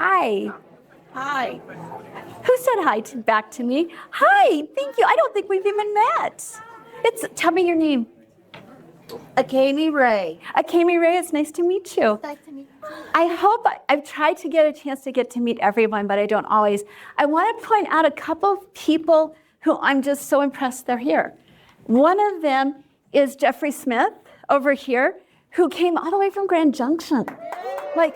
Hi. Hi. Who said hi back to me? Hi, thank you. I don't think we've even met. Tell me your name. Akemi Ray. Akemi Ray, it's nice to meet you. Nice to meet you. I've tried to get a chance to get to meet everyone, but I don't always. I want to point out a couple of people who I'm just so impressed they're here. One of them is Jeffrey Smith over here, who came all the way from Grand Junction. Like,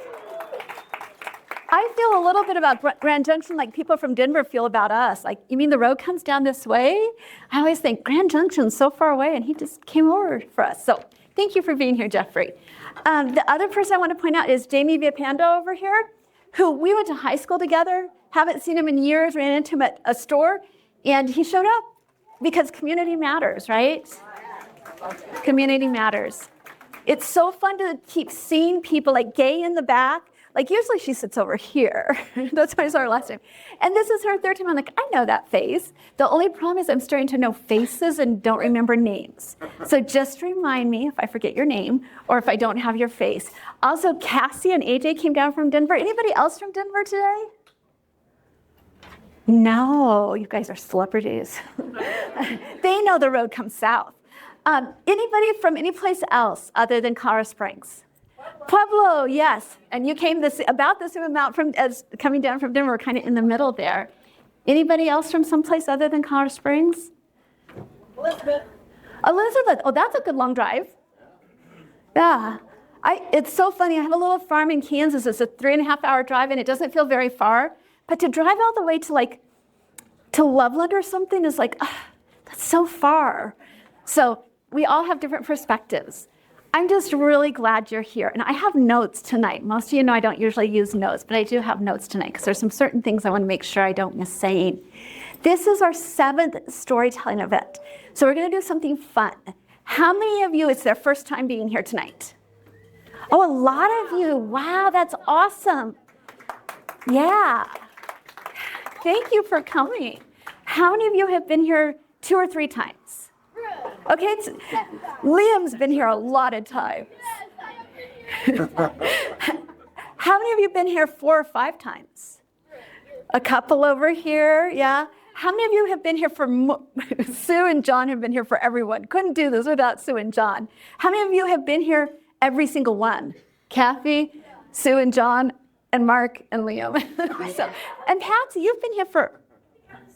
I feel a little bit about Grand Junction like people from Denver feel about us. Like, you mean the road comes down this way? I always think Grand Junction's so far away, and he just came over for us. So thank you for being here, Jeffrey. The other person I want to point out is Jamie Viapando over here, who we went to high school together, haven't seen him in years, ran into him at a store, and he showed up because community matters, right? Community matters. It's so fun to keep seeing people like Gay in the back. Like, usually she sits over here. That's why I saw her last time. And this is her third time. I'm like, I know that face. The only problem is I'm starting to know faces and don't remember names. So just remind me if I forget your name or if I don't have your face. Also, Cassie and AJ came down from Denver. Anybody else from Denver today? No, you guys are celebrities. They know the road comes south. Anybody from any place else other than Colorado Springs? Pueblo, yes. And you came about the same amount as coming down from Denver, kind of in the middle there. Anybody else from someplace other than Colorado Springs? Elizabeth. Oh, that's a good long drive. Yeah. It's so funny. I have a little farm in Kansas. It's a 3.5-hour drive, and it doesn't feel very far. But to drive all the way to Loveland or something is like, that's so far. So we all have different perspectives. I'm just really glad you're here. And I have notes tonight. Most of you know I don't usually use notes, but I do have notes tonight because there's some certain things I want to make sure I don't miss saying. This is our 7th storytelling event. So we're going to do something fun. How many of you, it's their first time being here tonight? Oh, a lot of you. Wow, that's awesome. Yeah. Thank you for coming. How many of you have been here 2 or 3 times? Okay, Liam's been here a lot of times. How many of you have been here 4 or 5 times? A couple over here, yeah. How many of you have been here for, Sue and John have been here for everyone. Couldn't do this without Sue and John. How many of you have been here every single one? Kathy, Sue and John, and Mark and Liam. And Patsy, you've been here for?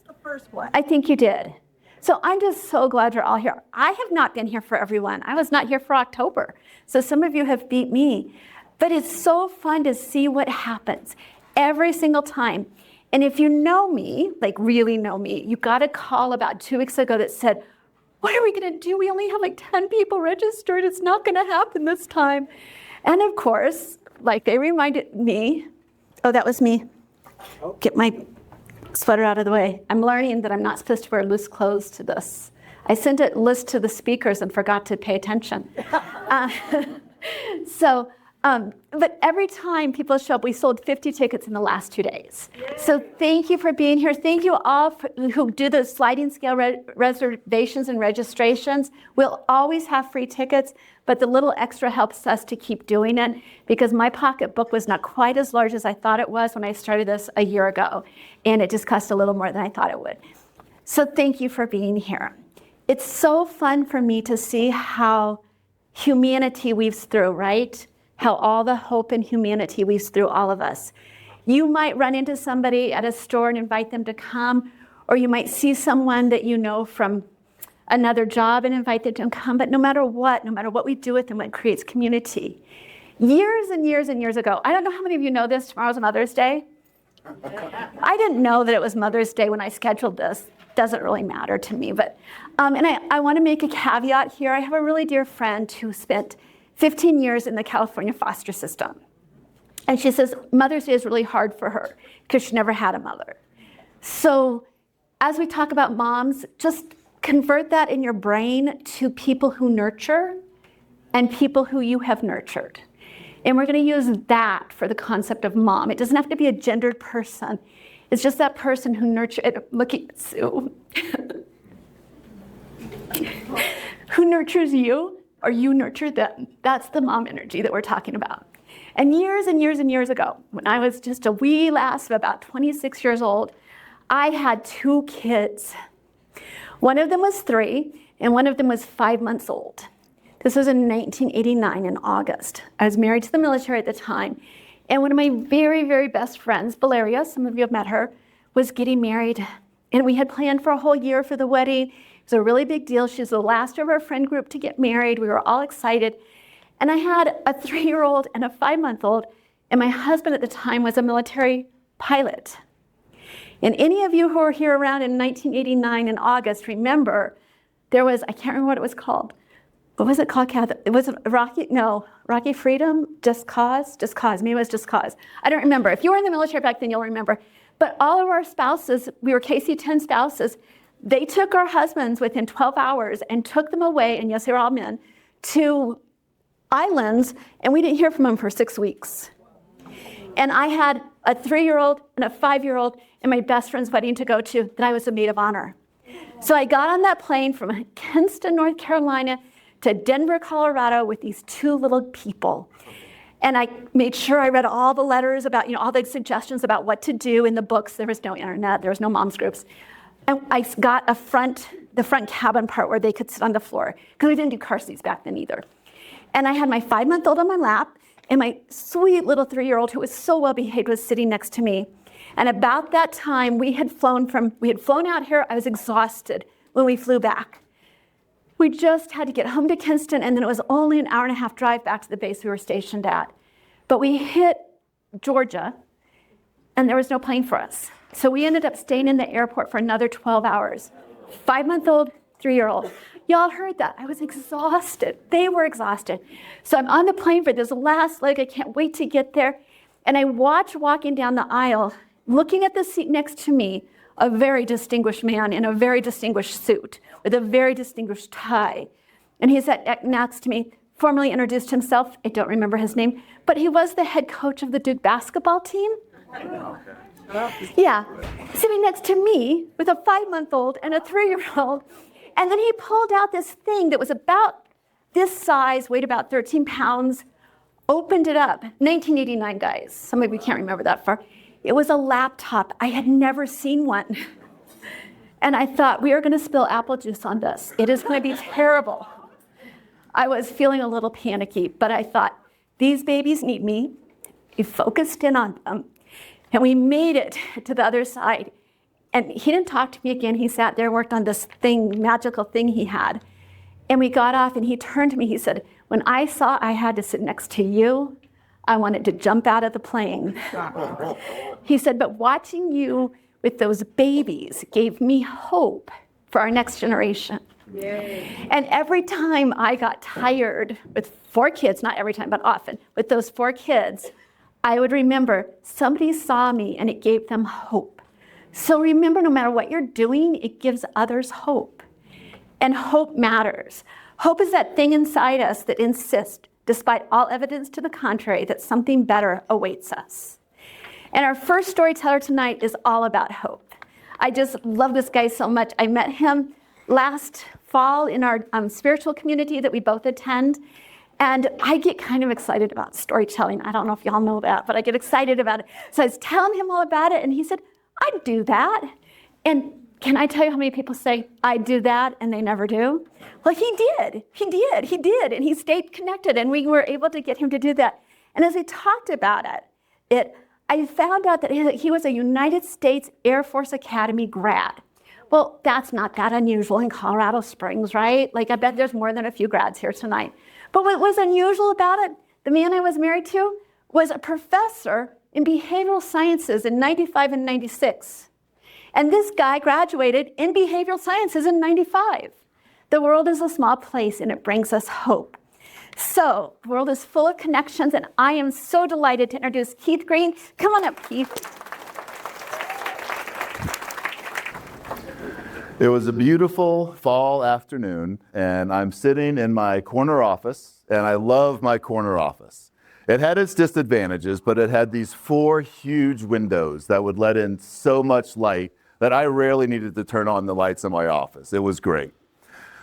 The first one. I think you did. So I'm just so glad you're all here. I have not been here for everyone. I was not here for October. So some of you have beat me. But it's so fun to see what happens every single time. And if you know me, like really know me, you got a call about 2 weeks ago that said, what are we going to do? We only have like 10 people registered. It's not going to happen this time. And of course, like they reminded me, oh, that was me. Get my sweater out of the way. I'm learning that I'm not supposed to wear loose clothes to this. I sent a list to the speakers and forgot to pay attention. But every time people show up, we sold 50 tickets in the last 2 days. Yay. So thank you for being here. Thank you all who do the sliding scale reservations and registrations. We'll always have free tickets, but the little extra helps us to keep doing it because my pocketbook was not quite as large as I thought it was when I started this a year ago, and it just cost a little more than I thought it would. So thank you for being here. It's so fun for me to see how humanity weaves through, right? How all the hope and humanity weaves through all of us. You might run into somebody at a store and invite them to come, or you might see someone that you know from another job and invite them to come, but no matter what we do with them, it creates community. Years and years and years ago, I don't know how many of you know this, tomorrow's Mother's Day. I didn't know that it was Mother's Day when I scheduled this. Doesn't really matter to me, but, and I want to make a caveat here. I have a really dear friend who spent 15 years in the California foster system. And she says Mother's Day is really hard for her because she never had a mother. So as we talk about moms, just convert that in your brain to people who nurture and people who you have nurtured. And we're going to use that for the concept of mom. It doesn't have to be a gendered person. It's just that person who nurtured, looking at Sue, who nurtures you, or you nurture them. That's the mom energy that we're talking about. And years ago, when I was just a wee lass of about 26 years old, I had 2 kids. One of them was 3, and one of them was 5 months old. This was in 1989 in August. I was married to the military at the time, and one of my very, very best friends, Valeria, some of you have met her, was getting married, and we had planned for a whole year for the wedding. It was a really big deal. She was the last of our friend group to get married. We were all excited. And I had a 3-year-old and a 5-month-old, and my husband at the time was a military pilot. And any of you who were here around in 1989 in August, remember there was, I can't remember what it was called. What was it called, Kathy? It was Rocky Freedom, Just Cause? Just Cause, maybe it was Just Cause. I don't remember. If you were in the military back then, you'll remember. But all of our spouses, we were KC-10 spouses, they took our husbands within 12 hours and took them away, and yes, they were all men, to islands, and we didn't hear from them for 6 weeks. And I had a 3-year-old and a 5-year-old and my best friend's wedding to go to that I was a maid of honor. So I got on that plane from Kinston, North Carolina to Denver, Colorado with these 2 little people. And I made sure I read all the letters about, all the suggestions about what to do in the books. There was no internet, there was no mom's groups. And I got the front cabin part where they could sit on the floor, because we didn't do car seats back then either. And I had my 5-month-old on my lap, and my sweet little 3-year-old, who was so well behaved, was sitting next to me. And about that time, we had flown out here. I was exhausted when we flew back. We just had to get home to Kinston, and then it was only an hour-and-a-half drive back to the base we were stationed at. But we hit Georgia, and there was no plane for us. So we ended up staying in the airport for another 12 hours. 5-month-old, 3-year-old. Y'all heard that. I was exhausted. They were exhausted. So I'm on the plane for this last leg. I can't wait to get there. And I watch walking down the aisle, looking at the seat next to me, a very distinguished man in a very distinguished suit with a very distinguished tie. And he sat next to me, formally introduced himself. I don't remember his name, but he was the head coach of the Duke basketball team. Yeah, sitting next to me with a 5-month-old and a 3-year-old. And then he pulled out this thing that was about this size, weighed about 13 pounds, opened it up. 1989, guys. Some of you can't remember that far. It was a laptop. I had never seen one. And I thought, we are going to spill apple juice on this. It is going to be terrible. I was feeling a little panicky, but I thought, these babies need me. We focused in on them, and we made it to the other side. And he didn't talk to me again. He sat there, worked on this thing, magical thing he had. And we got off, and he turned to me. He said, when I saw I had to sit next to you, I wanted to jump out of the plane. He said, but watching you with those babies gave me hope for our next generation. Yay. And every time I got tired with 4 kids, not every time, but often, with those 4 kids, I would remember somebody saw me and it gave them hope. So remember, no matter what you're doing, it gives others hope. And hope matters. Hope is that thing inside us that insists, despite all evidence to the contrary, that something better awaits us. And our first storyteller tonight is all about hope. I just love this guy so much. I met him last fall in our spiritual community that we both attend. And I get kind of excited about storytelling. I don't know if y'all know that, but I get excited about it. So I was telling him all about it, and he said, I'd do that. And can I tell you how many people say, I do that, and they never do? Well, he did. And he stayed connected, and we were able to get him to do that. And as we talked about it, I found out that he was a United States Air Force Academy grad. Well, that's not that unusual in Colorado Springs, right? Like, I bet there's more than a few grads here tonight. But what was unusual about it, the man I was married to was a professor in behavioral sciences in 95 and 96. And this guy graduated in behavioral sciences in 95. The world is a small place, and it brings us hope. So, the world is full of connections, and I am so delighted to introduce Keith Green. Come on up, Keith. It was a beautiful fall afternoon, and I'm sitting in my corner office, and I love my corner office. It had its disadvantages, but it had these 4 huge windows that would let in so much light that I rarely needed to turn on the lights in my office. It was great.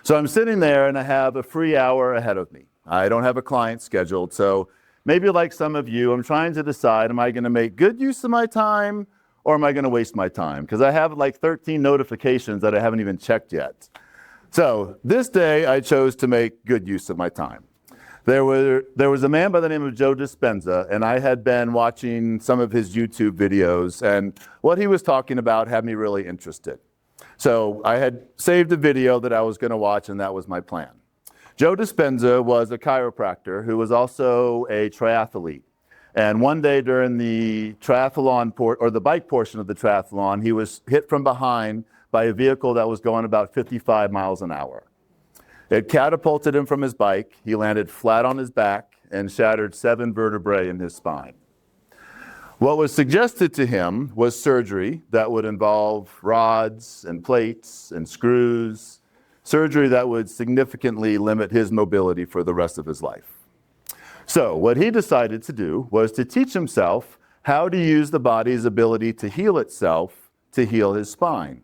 So I'm sitting there, and I have a free hour ahead of me. I don't have a client scheduled, so maybe like some of you, I'm trying to decide, am I going to make good use of my time or am I going to waste my time? Because I have like 13 notifications that I haven't even checked yet. So this day I chose to make good use of my time. There was a man by the name of Joe Dispenza, and I had been watching some of his YouTube videos, and what he was talking about had me really interested. So I had saved a video that I was going to watch, and that was my plan. Joe Dispenza was a chiropractor who was also a triathlete. And one day during the triathlon or the bike portion of the triathlon, he was hit from behind by a vehicle that was going about 55 miles an hour. It catapulted him from his bike. He landed flat on his back and shattered 7 vertebrae in his spine. What was suggested to him was surgery that would involve rods and plates and screws, surgery that would significantly limit his mobility for the rest of his life. So what he decided to do was to teach himself how to use the body's ability to heal itself to heal his spine.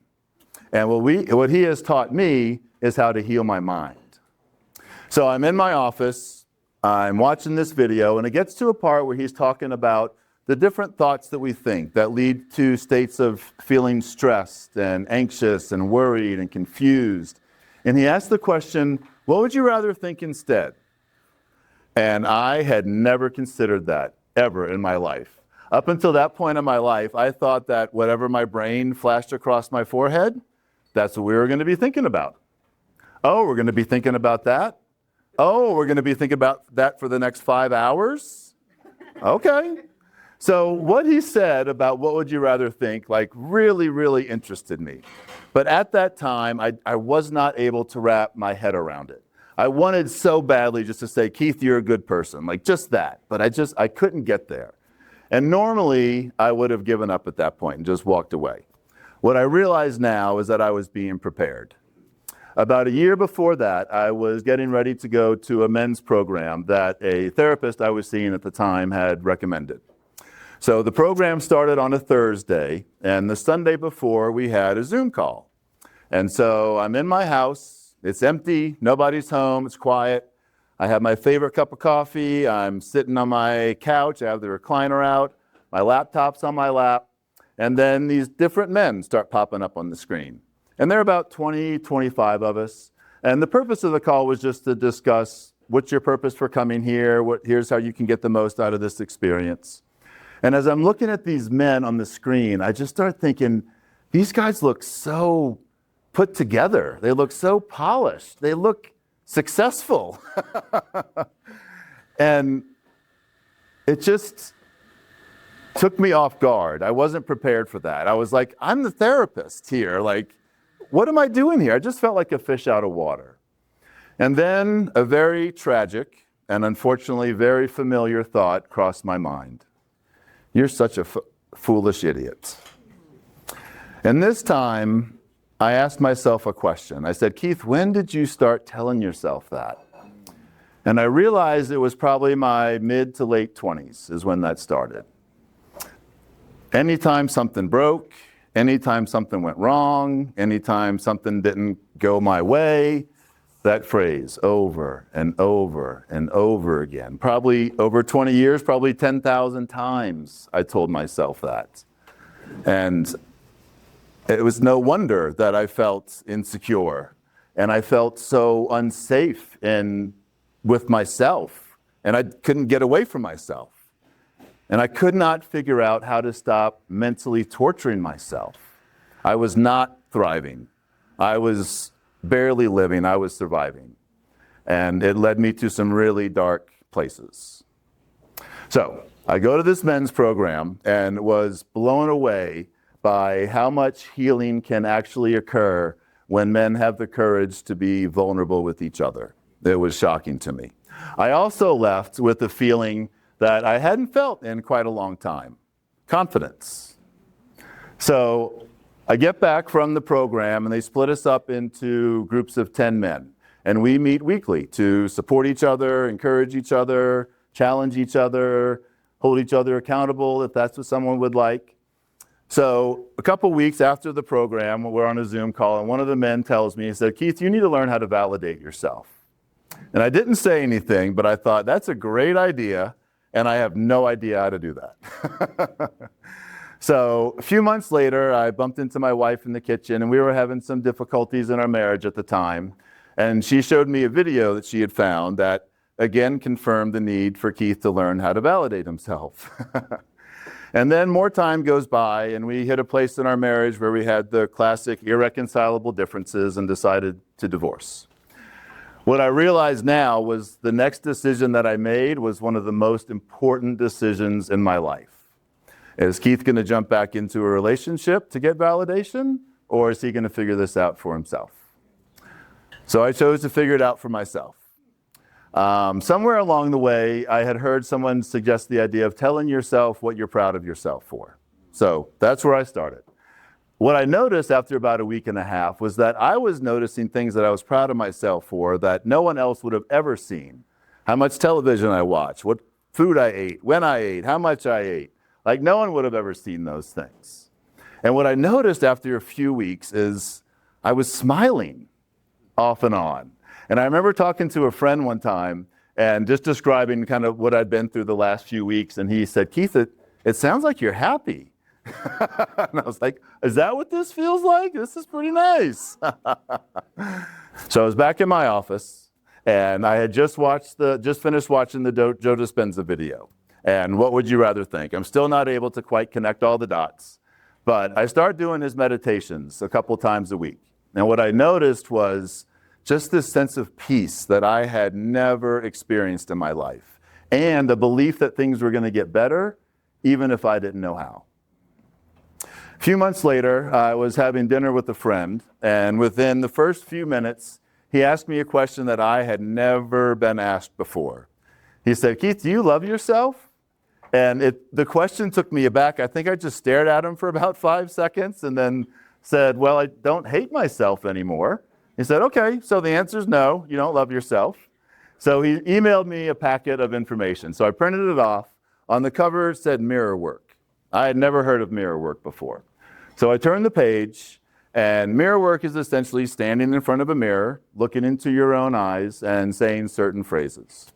And what he has taught me is how to heal my mind. So I'm in my office, I'm watching this video, and it gets to a part where he's talking about the different thoughts that we think that lead to states of feeling stressed and anxious and worried and confused. And he asked the question, what would you rather think instead? And I had never considered that ever in my life. Up until that point in my life, I thought that whatever my brain flashed across my forehead, that's what we were going to be thinking about. Oh, we're going to be thinking about that? Oh, we're going to be thinking about that for the next 5 hours? Okay. So what he said about what would you rather think, like really, really interested me. But at that time, I was not able to wrap my head around it. I wanted so badly just to say, Keith, you're a good person, like just that. But I couldn't get there. And normally, I would have given up at that point and just walked away. What I realize now is that I was being prepared. About a year before that, I was getting ready to go to a men's program that a therapist I was seeing at the time had recommended. So the program started on a Thursday, and the Sunday before, we had a Zoom call. And so I'm in my house, it's empty, nobody's home, it's quiet. I have my favorite cup of coffee, I'm sitting on my couch, I have the recliner out, my laptop's on my lap, and then these different men start popping up on the screen. And there are about 20, 25 of us. And the purpose of the call was just to discuss what's your purpose for coming here, here's how you can get the most out of this experience. And as I'm looking at these men on the screen, I just start thinking, these guys look so put together. They look so polished. They look successful. And it just took me off guard. I wasn't prepared for that. I was like, I'm the therapist here. Like, what am I doing here? I just felt like a fish out of water. And then a very tragic and unfortunately very familiar thought crossed my mind. You're such a foolish idiot. And this time, I asked myself a question. I said, Keith, when did you start telling yourself that? And I realized it was probably my mid to late 20s is when that started. Anytime something broke, anytime something went wrong, anytime something didn't go my way, that phrase over and over and over again. Probably over 20 years, probably 10,000 times I told myself that. And it was no wonder that I felt insecure and I felt so unsafe with myself, and I couldn't get away from myself. And I could not figure out how to stop mentally torturing myself. I was not thriving. I was barely living. I was surviving. And it led me to some really dark places. So I go to this men's program and was blown away by how much healing can actually occur when men have the courage to be vulnerable with each other. It was shocking to me. I also left with the feeling that I hadn't felt in quite a long time, confidence. So I get back from the program and they split us up into groups of 10 men. And we meet weekly to support each other, encourage each other, challenge each other, hold each other accountable if that's what someone would like. So a couple weeks after the program, we're on a Zoom call and one of the men tells me, he said, Keith, you need to learn how to validate yourself. And I didn't say anything, but I thought that's a great idea. and I have no idea how to do that. So a few months later, I bumped into my wife in the kitchen, and we were having some difficulties in our marriage at the time. And she showed me a video that she had found that, again, confirmed the need for Keith to learn how to validate himself. And then more time goes by, and we hit a place in our marriage where we had the classic irreconcilable differences and decided to divorce. What I realize now was the next decision that I made was one of the most important decisions in my life. Is Keith going to jump back into a relationship to get validation, or is he going to figure this out for himself? So I chose to figure it out for myself. Somewhere along the way, I had heard someone suggest the idea of telling yourself what you're proud of yourself for. So that's where I started. What I noticed after about a week and a half was that I was noticing things that I was proud of myself for that no one else would have ever seen. How much television I watched, what food I ate, when I ate, how much I ate. Like no one would have ever seen those things. And what I noticed after a few weeks is I was smiling off and on. And I remember talking to a friend one time and just describing kind of what I'd been through the last few weeks. And he said, Keith, it sounds like you're happy. And I was like, is that what this feels like? This is pretty nice. So I was back in my office, and I had just finished watching the Joe Dispenza video. And what would you rather think? I'm still not able to quite connect all the dots, but I started doing his meditations a couple times a week. And what I noticed was just this sense of peace that I had never experienced in my life, and the belief that things were going to get better, even if I didn't know how. A few months later, I was having dinner with a friend, and within the first few minutes, he asked me a question that I had never been asked before. He said, Keith, do you love yourself? And the question took me aback. I think I just stared at him for about 5 seconds and then said, well, I don't hate myself anymore. He said, okay, so the answer is no, you don't love yourself. So he emailed me a packet of information. So I printed it off. On the cover, it said mirror work. I had never heard of mirror work before. So I turned the page, and mirror work is essentially standing in front of a mirror, looking into your own eyes, and saying certain phrases.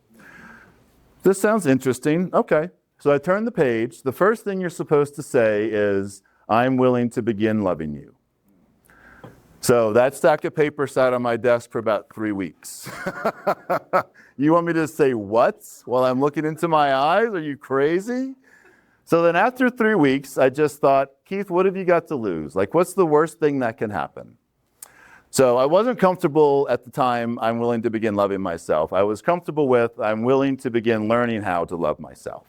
This sounds interesting. Okay. So I turned the page. The first thing you're supposed to say is, I'm willing to begin loving you. So that stack of paper sat on my desk for about 3 weeks. You want me to say what while I'm looking into my eyes? Are you crazy? So then after 3 weeks, I just thought, Keith, what have you got to lose? Like, what's the worst thing that can happen? So I wasn't comfortable at the time, I'm willing to begin loving myself. I was comfortable with, I'm willing to begin learning how to love myself.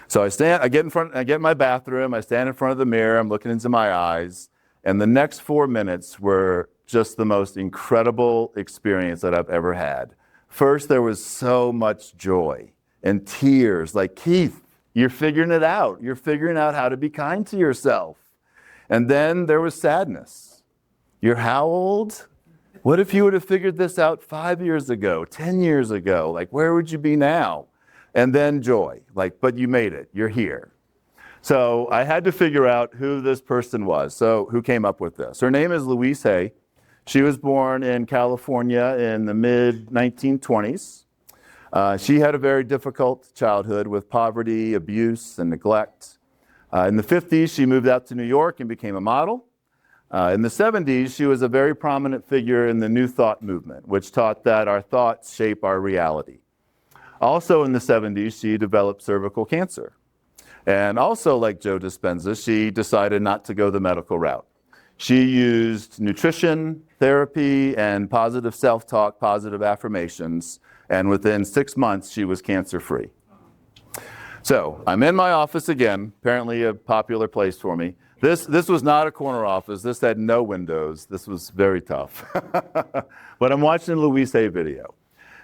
So I get in my bathroom, I stand in front of the mirror, I'm looking into my eyes, and the next 4 minutes were just the most incredible experience that I've ever had. First, there was so much joy and tears, like, Keith, you're figuring it out. You're figuring out how to be kind to yourself. And then there was sadness. You're how old? What if you would have figured this out 5 years ago, 10 years ago? Like, where would you be now? And then joy, like, but you made it. You're here. So I had to figure out who this person was, so who came up with this. Her name is Louise Hay. She was born in California in the mid-1920s. She had a very difficult childhood with poverty, abuse, and neglect. In the 50s, she moved out to New York and became a model. In the 70s, she was a very prominent figure in the New Thought movement, which taught that our thoughts shape our reality. Also in the 70s, she developed cervical cancer. And also, like Joe Dispenza, she decided not to go the medical route. She used nutrition, therapy, and positive self-talk, positive affirmations, and within 6 months, she was cancer-free. So I'm in my office again, apparently a popular place for me. This was not a corner office. This had no windows. This was very tough. But I'm watching a Louise Hay video.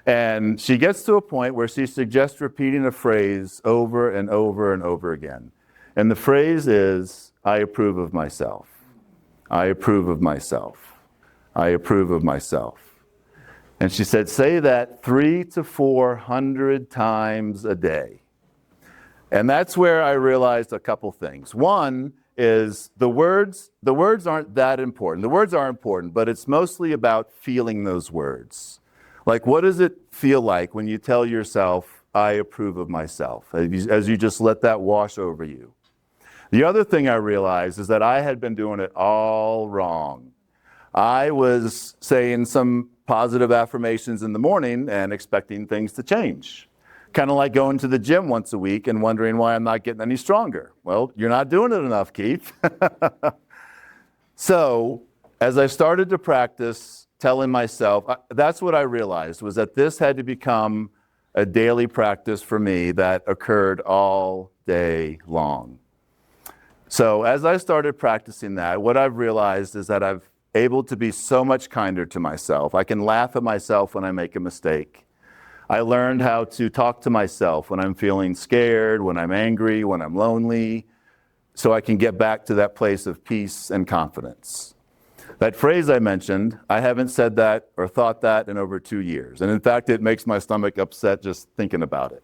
And she gets to a point where she suggests repeating a phrase over and over and over again. And the phrase is, I approve of myself. I approve of myself. I approve of myself. And she said, say that 300 to 400 times a day. And that's where I realized a couple things. One is the words aren't that important. The words are important, but it's mostly about feeling those words. Like, what does it feel like when you tell yourself, I approve of myself, as you just let that wash over you. The other thing I realized is that I had been doing it all wrong. I was saying some positive affirmations in the morning and expecting things to change. Kind of like going to the gym once a week and wondering why I'm not getting any stronger. Well, you're not doing it enough, Keith. So, as I started to practice telling myself, that's what I realized, was that this had to become a daily practice for me that occurred all day long. So, as I started practicing that, what I've realized is that I've able to be so much kinder to myself. I can laugh at myself when I make a mistake. I learned how to talk to myself when I'm feeling scared, when I'm angry, when I'm lonely, so I can get back to that place of peace and confidence. That phrase I mentioned, I haven't said that or thought that in over 2 years. And in fact, it makes my stomach upset just thinking about it.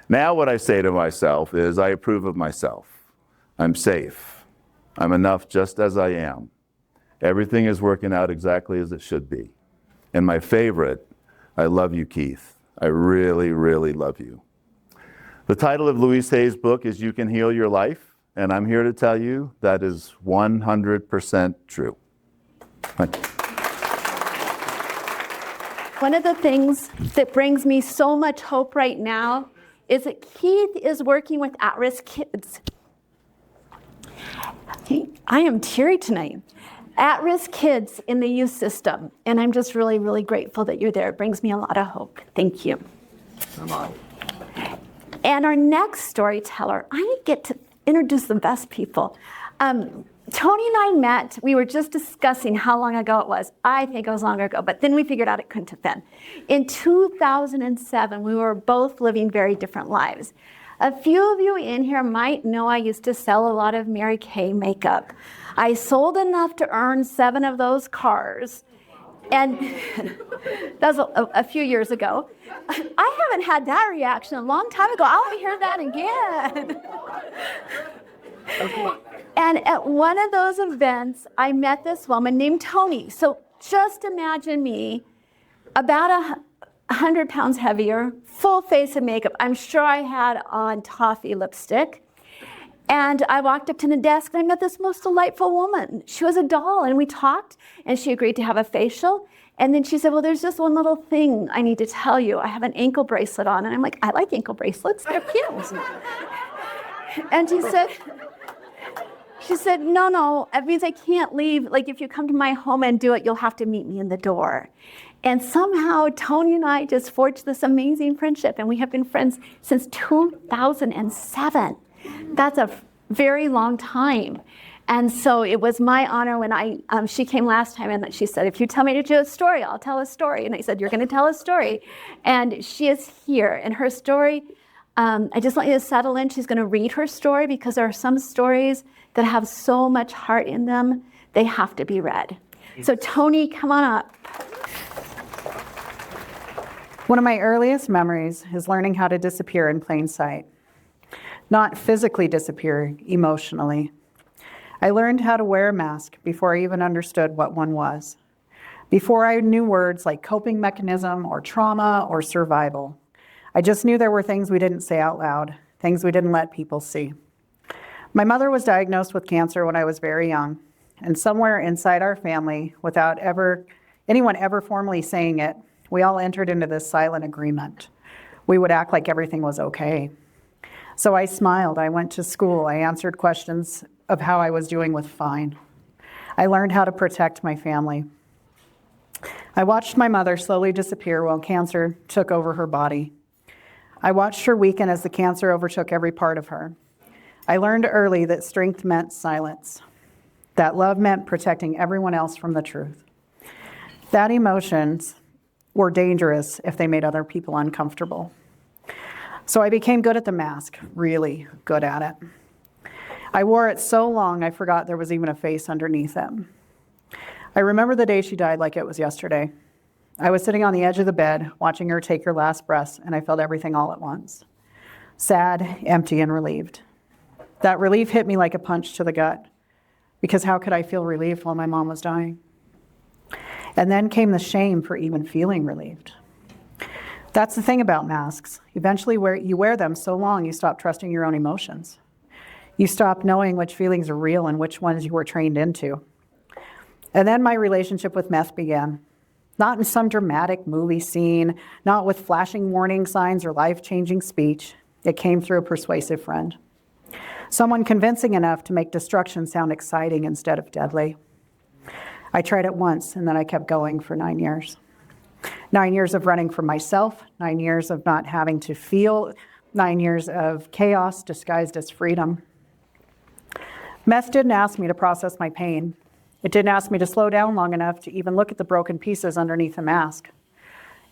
Now what I say to myself is, I approve of myself. I'm safe. I'm enough just as I am. Everything is working out exactly as it should be. And my favorite, I love you, Keith. I really, really love you. The title of Louise Hay's book is You Can Heal Your Life, and I'm here to tell you that is 100% true. Thank you. One of the things that brings me so much hope right now is that Keith is working with at-risk kids. I am teary tonight. At-risk kids in the youth system. And I'm just really, really grateful that you're there. It brings me a lot of hope. Thank you. Come on. And our next storyteller, I get to introduce the best people. Toni and I met, we were just discussing how long ago it was. I think it was longer ago, but then we figured out it couldn't have been. In 2007, we were both living very different lives. A few of you in here might know I used to sell a lot of Mary Kay makeup. I sold enough to earn 7 of those cars. And that was a few years ago. I haven't had that reaction a long time ago. I'll hear that again. And at one of those events, I met this woman named Toni. So just imagine me, about 100 pounds heavier, full face of makeup. I'm sure I had on toffee lipstick. And I walked up to the desk and I met this most delightful woman. She was a doll and we talked and she agreed to have a facial. And then she said, well, there's just one little thing I need to tell you. I have an ankle bracelet on. And I'm like, I like ankle bracelets, they're cute. And she said, no, it means I can't leave. Like if you come to my home and do it, you'll have to meet me in the door. And somehow Toni and I just forged this amazing friendship and we have been friends since 2007. That's a very long time. And so it was my honor when she came last time and she said, if you tell me to do a story, I'll tell a story. And I said, you're going to tell a story. And she is here. And her story, I just want you to settle in. She's going to read her story because there are some stories that have so much heart in them, they have to be read. So Toni, come on up. One of my earliest memories is learning how to disappear in plain sight. Not physically disappear, emotionally. I learned how to wear a mask before I even understood what one was. Before I knew words like coping mechanism or trauma or survival. I just knew there were things we didn't say out loud, things we didn't let people see. My mother was diagnosed with cancer when I was very young, and somewhere inside our family, without anyone ever formally saying it, we all entered into this silent agreement. We would act like everything was okay. So I smiled, I went to school, I answered questions of how I was doing with fine. I learned how to protect my family. I watched my mother slowly disappear while cancer took over her body. I watched her weaken as the cancer overtook every part of her. I learned early that strength meant silence, that love meant protecting everyone else from the truth. That emotions were dangerous if they made other people uncomfortable. So I became good at the mask, really good at it. I wore it so long I forgot there was even a face underneath it. I remember the day she died like it was yesterday. I was sitting on the edge of the bed, watching her take her last breaths, and I felt everything all at once. Sad, empty, and relieved. That relief hit me like a punch to the gut, because how could I feel relieved while my mom was dying? And then came the shame for even feeling relieved. That's the thing about masks. Eventually, you wear them so long, you stop trusting your own emotions. You stop knowing which feelings are real and which ones you were trained into. And then my relationship with meth began. Not in some dramatic movie scene, not with flashing warning signs or life-changing speech. It came through a persuasive friend. Someone convincing enough to make destruction sound exciting instead of deadly. I tried it once, and then I kept going for 9 years. 9 years of running from myself, 9 years of not having to feel, 9 years of chaos disguised as freedom. Meth didn't ask me to process my pain. It didn't ask me to slow down long enough to even look at the broken pieces underneath the mask.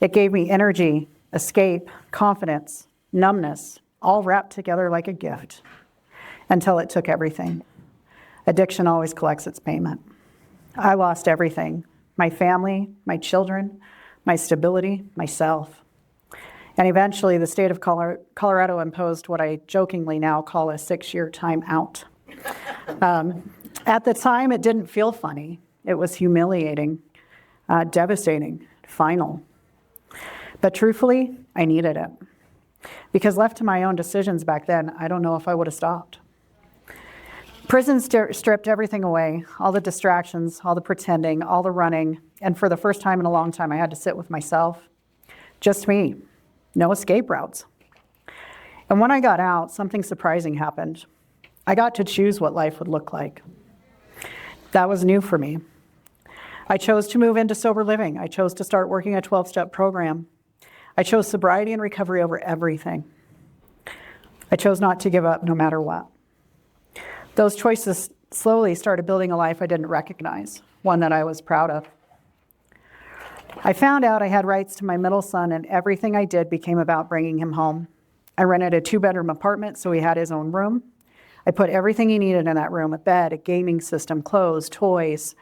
It gave me energy, escape, confidence, numbness, all wrapped together like a gift, until it took everything. Addiction always collects its payment. I lost everything: my family, my children, my stability, myself. And eventually the state of Colorado imposed what I jokingly now call a 6-year timeout. At the time, it didn't feel funny. It was humiliating, devastating, final. But truthfully, I needed it. Because left to my own decisions back then, I don't know if I would have stopped. Prison stripped everything away, all the distractions, all the pretending, all the running. And for the first time in a long time, I had to sit with myself. Just me. No escape routes. And when I got out, something surprising happened. I got to choose what life would look like. That was new for me. I chose to move into sober living. I chose to start working a 12-step program. I chose sobriety and recovery over everything. I chose not to give up no matter what. Those choices slowly started building a life I didn't recognize, one that I was proud of. I found out I had rights to my middle son, and everything I did became about bringing him home. I rented a 2-bedroom apartment so he had his own room. I put everything he needed in that room: a bed, a gaming system, clothes, toys.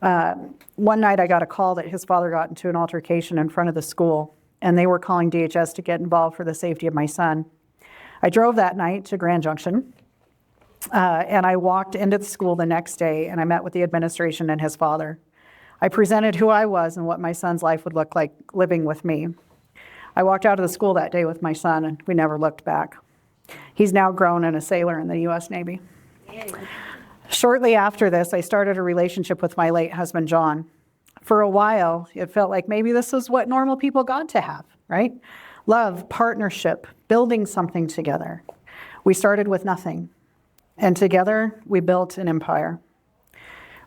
One night I got a call that his father got into an altercation in front of the school, and they were calling DHS to get involved for the safety of my son. I drove that night to Grand Junction, and I walked into the school the next day, and I met with the administration and his father. I presented who I was and what my son's life would look like living with me. I walked out of the school that day with my son, and we never looked back. He's now grown and a sailor in the U.S. Navy. Shortly after this, I started a relationship with my late husband, John. For a while, it felt like maybe this is what normal people got to have, right? Love, partnership, building something together. We started with nothing, and together we built an empire.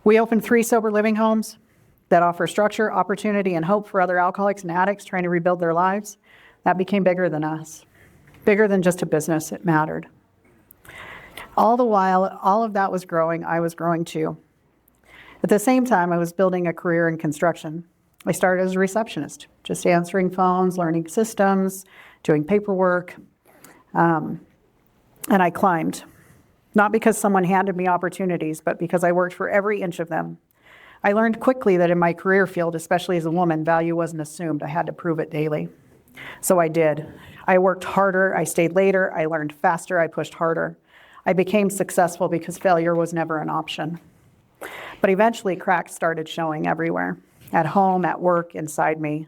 We opened 3 sober living homes that offer structure, opportunity, and hope for other alcoholics and addicts trying to rebuild their lives. That became bigger than us. Bigger than just a business, it mattered. All the while, all of that was growing, I was growing too. At the same time, I was building a career in construction. I started as a receptionist, just answering phones, learning systems, doing paperwork, and I climbed. Not because someone handed me opportunities, but because I worked for every inch of them. I learned quickly that in my career field, especially as a woman, value wasn't assumed. I had to prove it daily. So I did. I worked harder, I stayed later, I learned faster, I pushed harder. I became successful because failure was never an option. But eventually cracks started showing everywhere, at home, at work, inside me.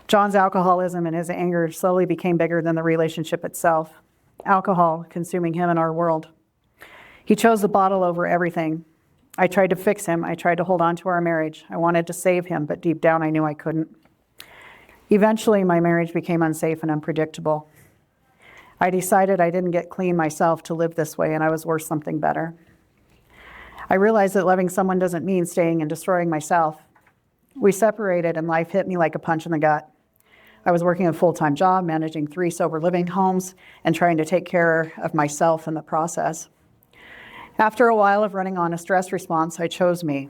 John's alcoholism and his anger slowly became bigger than the relationship itself. Alcohol consuming him and our world. He chose the bottle over everything. I tried to fix him, I tried to hold on to our marriage. I wanted to save him, but deep down I knew I couldn't. Eventually, my marriage became unsafe and unpredictable. I decided I didn't get clean myself to live this way, and I was worth something better. I realized that loving someone doesn't mean staying and destroying myself. We separated, and life hit me like a punch in the gut. I was working a full-time job, managing 3 sober living homes, and trying to take care of myself in the process. After a while of running on a stress response, I chose me.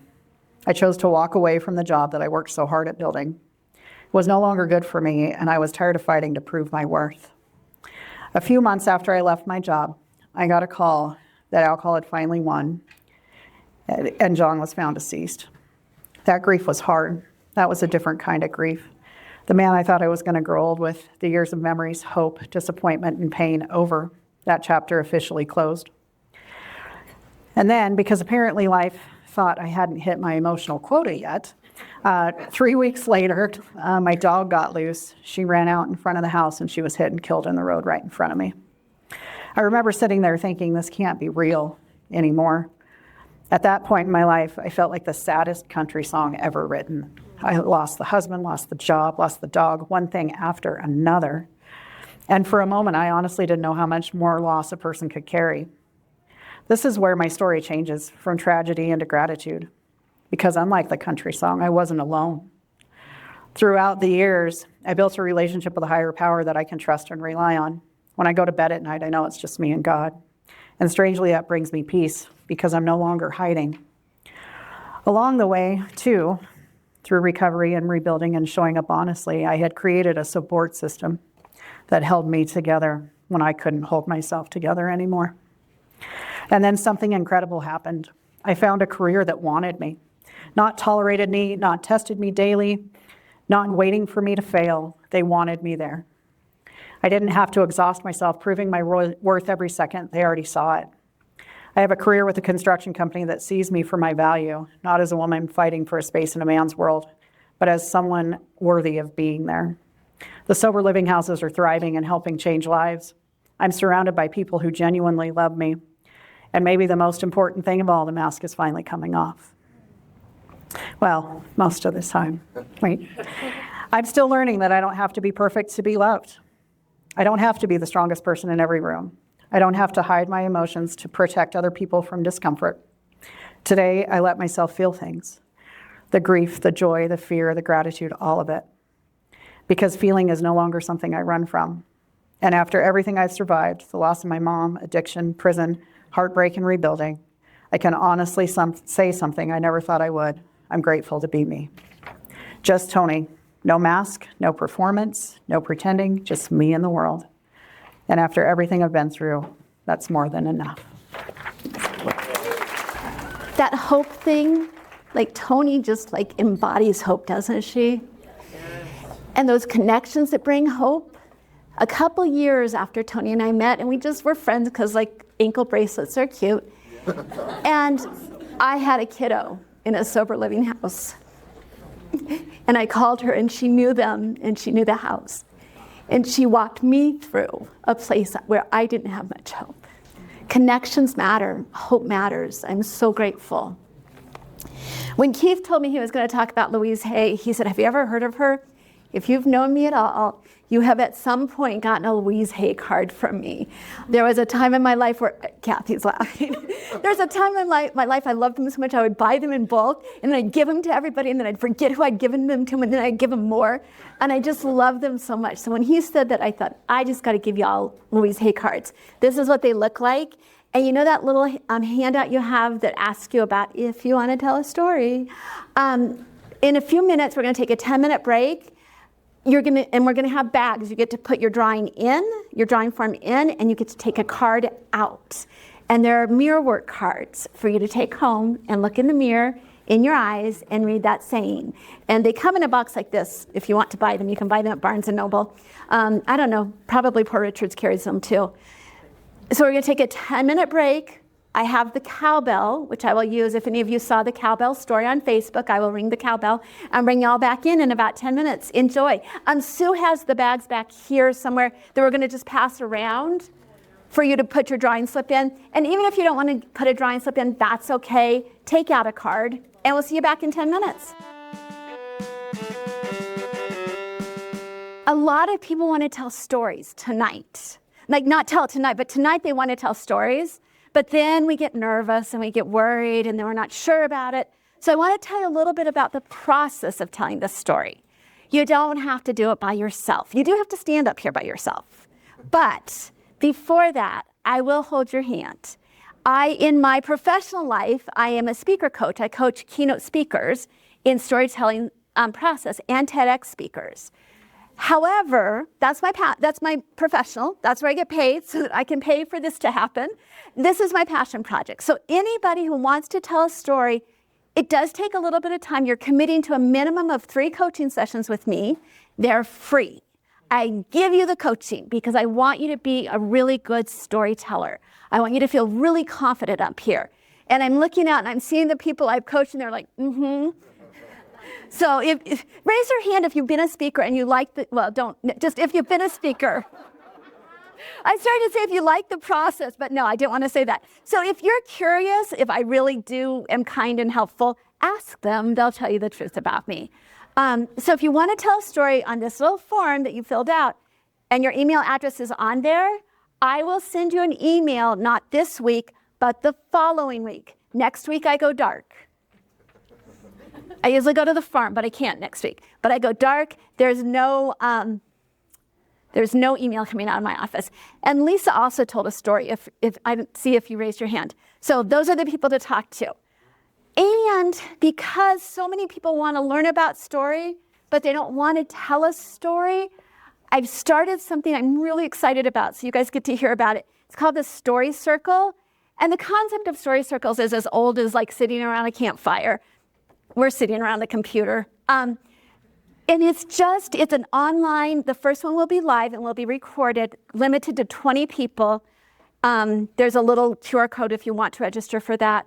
I chose to walk away from the job that I worked so hard at building. It was no longer good for me, and I was tired of fighting to prove my worth. A few months after I left my job, I got a call that alcohol had finally won, and John was found deceased. That grief was hard. That was a different kind of grief. The man I thought I was going to grow old with, the years of memories, hope, disappointment, and pain over. That chapter officially closed. And then, because apparently life thought I hadn't hit my emotional quota yet, 3 weeks later, my dog got loose. She ran out in front of the house and she was hit and killed in the road right in front of me. I remember sitting there thinking, this can't be real anymore. At that point in my life, I felt like the saddest country song ever written. I lost the husband, lost the job, lost the dog, one thing after another. And for a moment, I honestly didn't know how much more loss a person could carry. This is where my story changes from tragedy into gratitude. Because unlike the country song, I wasn't alone. Throughout the years, I built a relationship with a higher power that I can trust and rely on. When I go to bed at night, I know it's just me and God. And strangely, that brings me peace because I'm no longer hiding. Along the way, too, through recovery and rebuilding and showing up honestly, I had created a support system that held me together when I couldn't hold myself together anymore. And then something incredible happened. I found a career that wanted me, not tolerated me, not tested me daily, not waiting for me to fail. They wanted me there. I didn't have to exhaust myself proving my worth every second. They already saw it. I have a career with a construction company that sees me for my value, not as a woman fighting for a space in a man's world, but as someone worthy of being there. The sober living houses are thriving and helping change lives. I'm surrounded by people who genuinely love me. And maybe the most important thing of all, the mask is finally coming off. Well, most of this time. Wait. I'm still learning that I don't have to be perfect to be loved. I don't have to be the strongest person in every room. I don't have to hide my emotions to protect other people from discomfort. Today, I let myself feel things. The grief, the joy, the fear, the gratitude, all of it. Because feeling is no longer something I run from. And after everything I've survived, the loss of my mom, addiction, prison, heartbreak, and rebuilding, I can honestly say something I never thought I would. I'm grateful to be me. Just Toni. No mask, no performance, no pretending, just me in the world. And after everything I've been through, that's more than enough. That hope thing, like Toni just like embodies hope, doesn't she? And those connections that bring hope. A couple years after Toni and I met, and we just were friends because like ankle bracelets are cute. And I had a kiddo in a sober living house. And I called her and she knew them and she knew the house. And she walked me through a place where I didn't have much hope. Connections matter, hope matters. I'm so grateful. When Keith told me he was going to talk about Louise Hay, he said, have you ever heard of her? If you've known me at all, you have at some point gotten a Louise Hay card from me. There was a time in my life where, Kathy's laughing. There's a time in my life I loved them so much I would buy them in bulk and then I'd give them to everybody and then I'd forget who I'd given them to and then I'd give them more. And I just loved them so much. So when he said that, I thought, I just got to give you all Louise Hay cards. This is what they look like. And you know that little handout you have that asks you about if you want to tell a story? In a few minutes, we're going to take a 10-minute break. We're going to have bags. You get to put your drawing form in, and you get to take a card out. And there are mirror work cards for you to take home and look in the mirror in your eyes and read that saying. And they come in a box like this. If you want to buy them, you can buy them at Barnes & Noble. I don't know, probably Poor Richards carries them too. So we're going to take a 10-minute break. I have the cowbell, which I will use. If any of you saw the cowbell story on Facebook, I will ring the cowbell and bring y'all back in about 10 minutes. Enjoy. Sue has the bags back here somewhere that we're going to just pass around for you to put your drawing slip in. And even if you don't want to put a drawing slip in, that's okay. Take out a card, and we'll see you back in 10 minutes. A lot of people want to tell stories tonight. Like, not tell it tonight, but tonight they want to tell stories. But then we get nervous and we get worried and then we're not sure about it. So I want to tell you a little bit about the process of telling this story. You don't have to do it by yourself. You do have to stand up here by yourself. But before that, I will hold your hand. In my professional life, I am a speaker coach. I coach keynote speakers in storytelling process and TEDx speakers. However, that's my professional. That's where I get paid so that I can pay for this to happen. This is my passion project. So anybody who wants to tell a story, it does take a little bit of time. You're committing to a minimum of 3 coaching sessions with me. They're free. I give you the coaching because I want you to be a really good storyteller. I want you to feel really confident up here. And I'm looking out and I'm seeing the people I've coached and they're like, So raise your hand if you've been a speaker and you like just if you've been a speaker. I started to say if you like the process, but no, I didn't want to say that. So if you're curious, if I really am kind and helpful, ask them. They'll tell you the truth about me. So if you want to tell a story on this little form that you filled out and your email address is on there, I will send you an email, not this week, but the following week. Next week, I go dark. I usually go to the farm, but I can't next week. But I go dark. There's no email coming out of my office. And Lisa also told a story, if I didn't see if you raised your hand. So those are the people to talk to. And because so many people want to learn about story, but they don't want to tell a story, I've started something I'm really excited about, so you guys get to hear about it. It's called the Story Circle. And the concept of story circles is as old as like sitting around a campfire. We're sitting around a computer. And it's an online, the first one will be live and will be recorded, limited to 20 people. There's a little QR code if you want to register for that.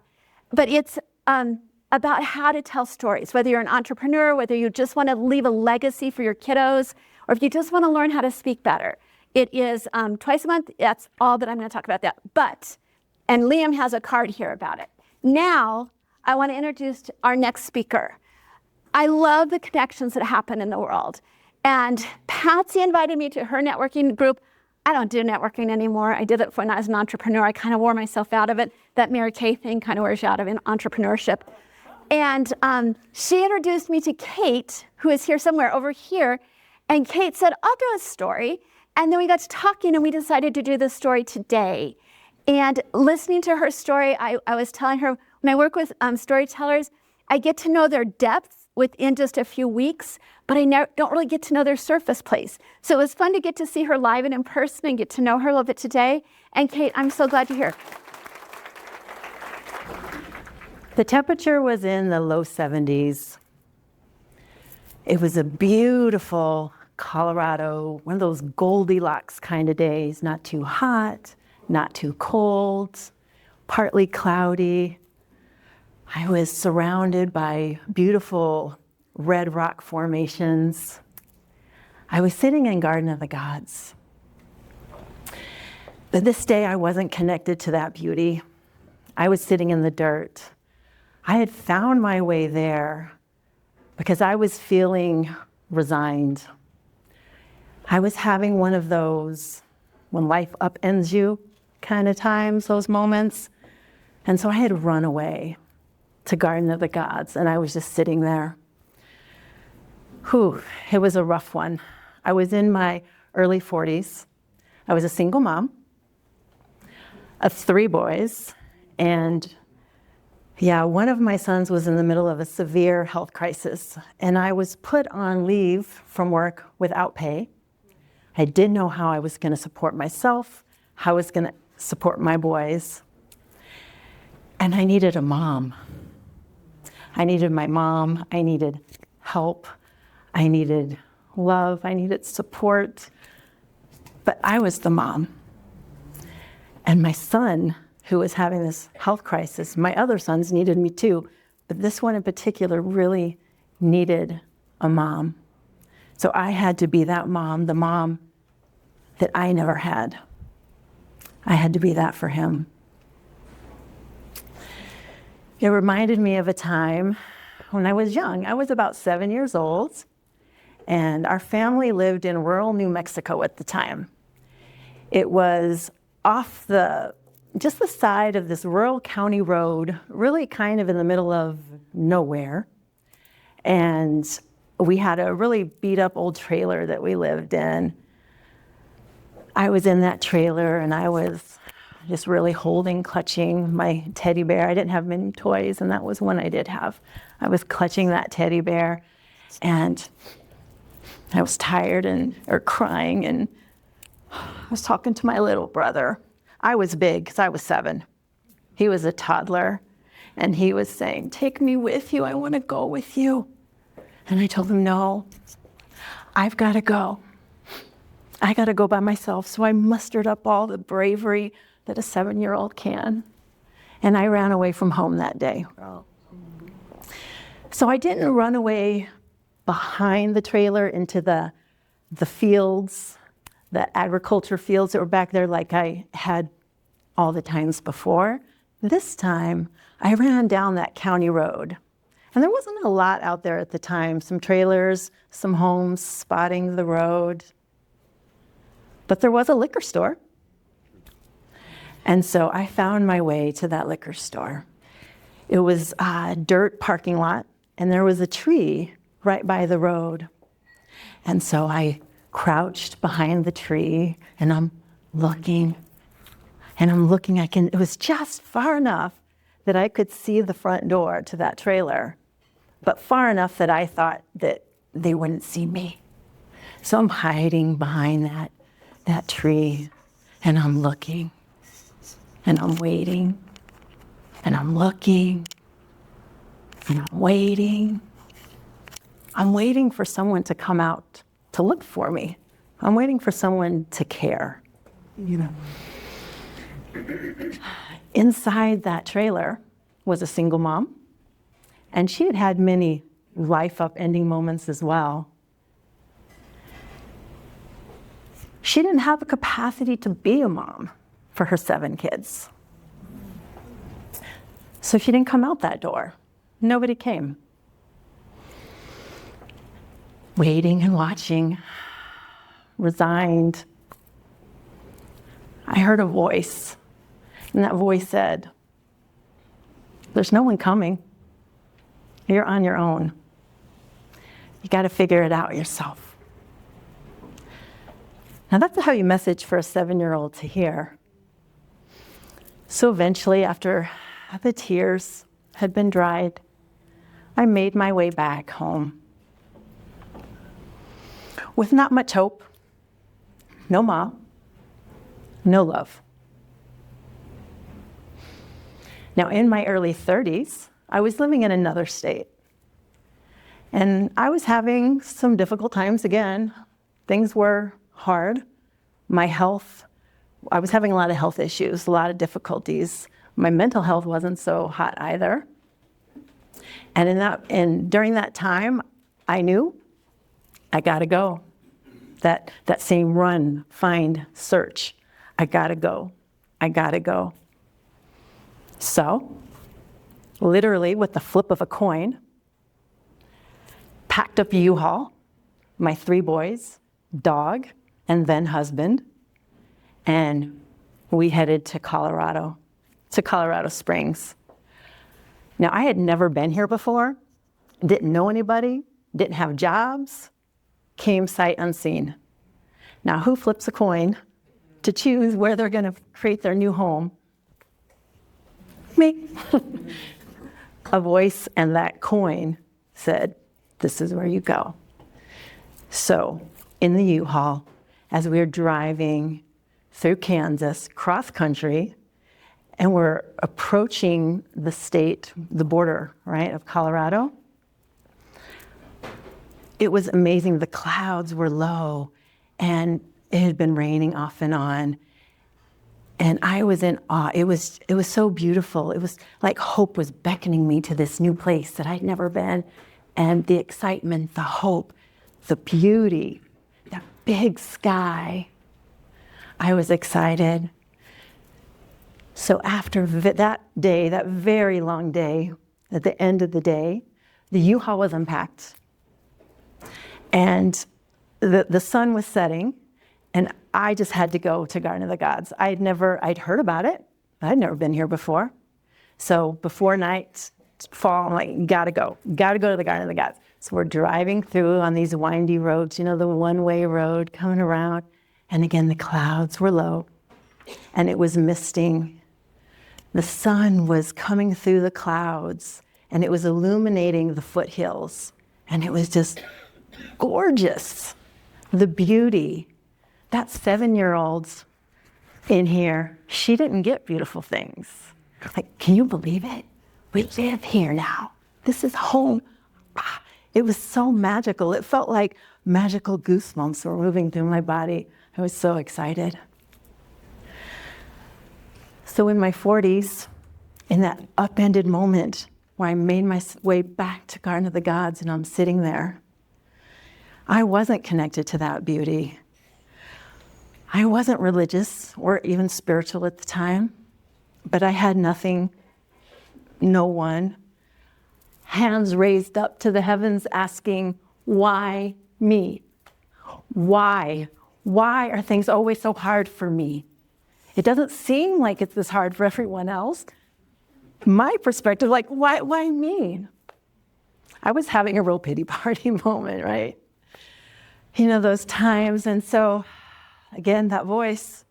But it's about how to tell stories, whether you're an entrepreneur, whether you just want to leave a legacy for your kiddos, or if you just want to learn how to speak better. It is twice a month. That's all that I'm going to talk about that. And Liam has a card here about it. Now, I want to introduce our next speaker. I love the connections that happen in the world. And Patsy invited me to her networking group. I don't do networking anymore. I did it when I was an entrepreneur. I kind of wore myself out of it. That Mary Kay thing kind of wears you out of entrepreneurship. And she introduced me to Kate, who is here somewhere over here. And Kate said, I'll do a story. And then we got to talking and we decided to do this story today. And listening to her story, I was telling her, when I work with storytellers, I get to know their depth within just a few weeks, but I don't really get to know their surface place. So it was fun to get to see her live and in person and get to know her a little bit today. And Kate, I'm so glad you're here. The temperature was in the low 70s. It was a beautiful Colorado, one of those Goldilocks kind of days, not too hot, not too cold, partly cloudy. I was surrounded by beautiful red rock formations. I was sitting in Garden of the Gods. But this day I wasn't connected to that beauty. I was sitting in the dirt. I had found my way there because I was feeling resigned. I was having one of those when life upends you kind of times, those moments. And so I had run away to Garden of the Gods, and I was just sitting there. Whew, it was a rough one. I was in my early 40s. I was a single mom of 3 boys, and one of my sons was in the middle of a severe health crisis, and I was put on leave from work without pay. I didn't know how I was going to support myself, how I was going to support my boys, and I needed a mom. I needed my mom. I needed help. I needed love. I needed support. But I was the mom. And my son, who was having this health crisis, my other sons needed me too, but this one in particular really needed a mom. So I had to be that mom, the mom that I never had. I had to be that for him. It reminded me of a time when I was young. I was about 7 years old, and our family lived in rural New Mexico at the time. It was off just the side of this rural county road, really kind of in the middle of nowhere. And we had a really beat up old trailer that we lived in. I was in that trailer and I was just really clutching my teddy bear. I didn't have many toys, and that was one I did have. I was clutching that teddy bear, and I was tired or crying, and I was talking to my little brother. I was big because I was 7. He was a toddler, and he was saying, "Take me with you. I want to go with you." And I told him, "No, I've got to go. I got to go by myself." So I mustered up all the bravery that a 7-year-old can. And I ran away from home that day. So I didn't run away behind the trailer into the fields, the agriculture fields that were back there like I had all the times before. This time, I ran down that county road. And there wasn't a lot out there at the time, some trailers, some homes spotting the road. But there was a liquor store. And so I found my way to that liquor store. It was a dirt parking lot, and there was a tree right by the road. And so I crouched behind the tree, and I'm looking, it was just far enough that I could see the front door to that trailer, but far enough that I thought that they wouldn't see me. So I'm hiding behind that tree, and I'm looking, and I'm waiting, and I'm looking, and I'm waiting. I'm waiting for someone to come out to look for me. I'm waiting for someone to care, Inside that trailer was a single mom, and she had had many life upending moments as well. She didn't have the capacity to be a mom for her 7 kids. So she didn't come out that door. Nobody came. Waiting and watching, resigned. I heard a voice, and that voice said, "There's no one coming. You're on your own. You got to figure it out yourself." Now that's a heavy message for a 7-year-old to hear. So eventually, after the tears had been dried, I made my way back home. With not much hope, no mom, no love. Now, in my early 30s, I was living in another state. And I was having some difficult times again. Things were hard. My health, I was having a lot of health issues, a lot of difficulties. My mental health wasn't so hot either. And during that time, I knew I gotta go. That same run, find, search. I gotta go. I gotta go. So, literally with the flip of a coin, packed up a U-Haul, my 3 boys, dog, and then husband, and we headed to Colorado Springs. Now, I had never been here before, didn't know anybody, didn't have jobs, came sight unseen. Now, who flips a coin to choose where they're going to create their new home? Me. A voice and that coin said, "This is where you go." So, in the U-Haul, as we were driving through Kansas, cross country, and we're approaching the state, the border, right, of Colorado, it was amazing. The clouds were low, and it had been raining off and on. And I was in awe. It was so beautiful. It was like hope was beckoning me to this new place that I'd never been. And the excitement, the hope, the beauty, that big sky. I was excited. So after that day, that very long day, at the end of the day, the U-Haul was unpacked. And the sun was setting, and I just had to go to Garden of the Gods. I'd heard about it. I'd never been here before. So before nightfall, I'm like, gotta go to the Garden of the Gods. So we're driving through on these windy roads, the one-way road coming around. And again, the clouds were low, and it was misting. The sun was coming through the clouds, and it was illuminating the foothills. And it was just gorgeous. The beauty. That 7-year-old's in here, she didn't get beautiful things. Like, can you believe it? We live here now. This is home. It was so magical. It felt like magical goosebumps were moving through my body. I was so excited. So in my 40s, in that upended moment, where I made my way back to Garden of the Gods, and I'm sitting there. I wasn't connected to that beauty. I wasn't religious or even spiritual at the time, but I had nothing, no one, hands raised up to the heavens asking, why me? Why? Why are things always so hard for me? It doesn't seem like it's this hard for everyone else. My perspective, like, why me? I was having a real pity party moment, right? You know, those times. And so, again, that voice,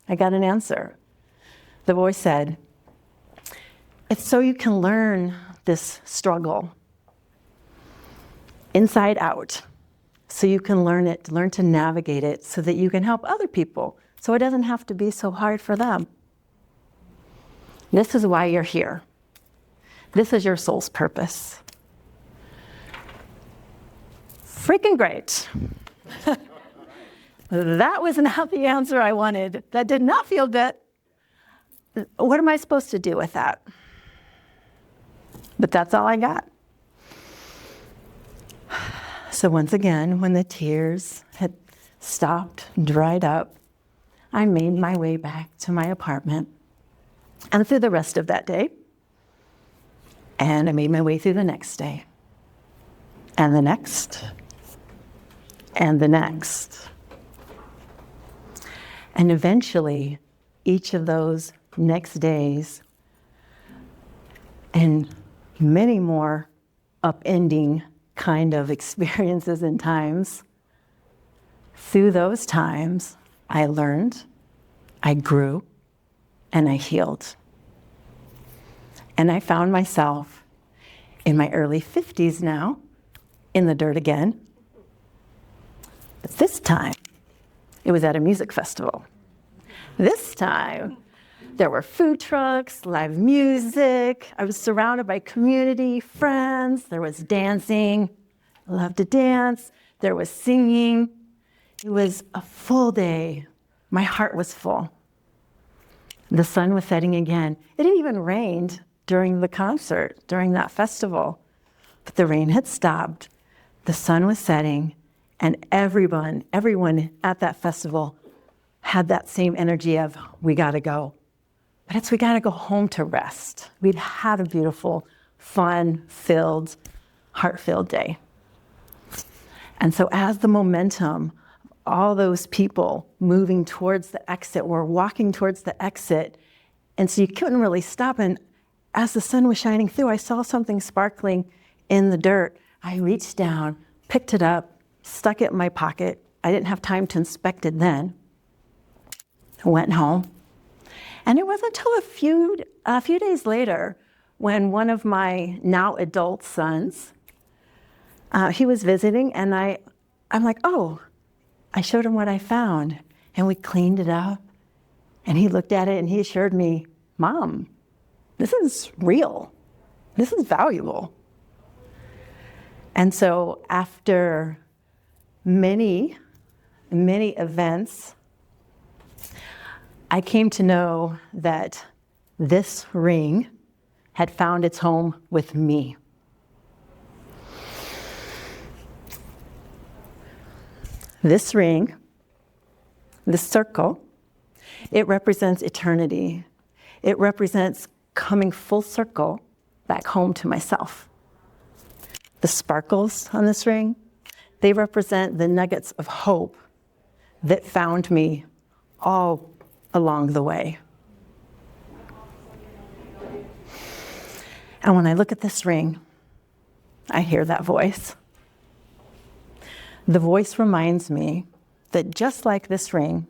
I got an answer. The voice said, it's so you can learn this struggle inside out, so you can learn it, learn to navigate it, so that you can help other people, so it doesn't have to be so hard for them. This is why you're here. This is your soul's purpose. Freaking great. That was not the answer I wanted. That did not feel good. What am I supposed to do with that? But that's all I got. So once again, when the tears had stopped, dried up, I made my way back to my apartment and through the rest of that day. And I made my way through the next day and the next and the next. And eventually, each of those next days and many more upending kind of experiences and times, through those times, I learned, I grew, and I healed. And I found myself in my early 50s now, in the dirt again. But this time, it was at a music festival. This time, there were food trucks, live music. I was surrounded by community, friends. There was dancing. I love to dance. There was singing. It was a full day. My heart was full. The sun was setting again. It had even rained during the concert, during that festival. But the rain had stopped. The sun was setting. And everyone at that festival had that same energy of, we gotta go. But it's, we gotta go home to rest. We'd had a beautiful, fun-filled, heart-filled day. And so as the momentum of all those people moving towards the exit were walking towards the exit, and so you couldn't really stop. And as the sun was shining through, I saw something sparkling in the dirt. I reached down, picked it up, stuck it in my pocket. I didn't have time to inspect it then. I went home. And it wasn't until a few days later when one of my now adult sons, he was visiting, and I'm like, oh, I showed him what I found, and we cleaned it up. And he looked at it and he assured me, Mom, this is real. This is valuable. And so after many events, I came to know that this ring had found its home with me. This ring, this circle, it represents eternity. It represents coming full circle back home to myself. The sparkles on this ring, they represent the nuggets of hope that found me all along the way. And when I look at this ring, I hear that voice. The voice reminds me that just like this ring,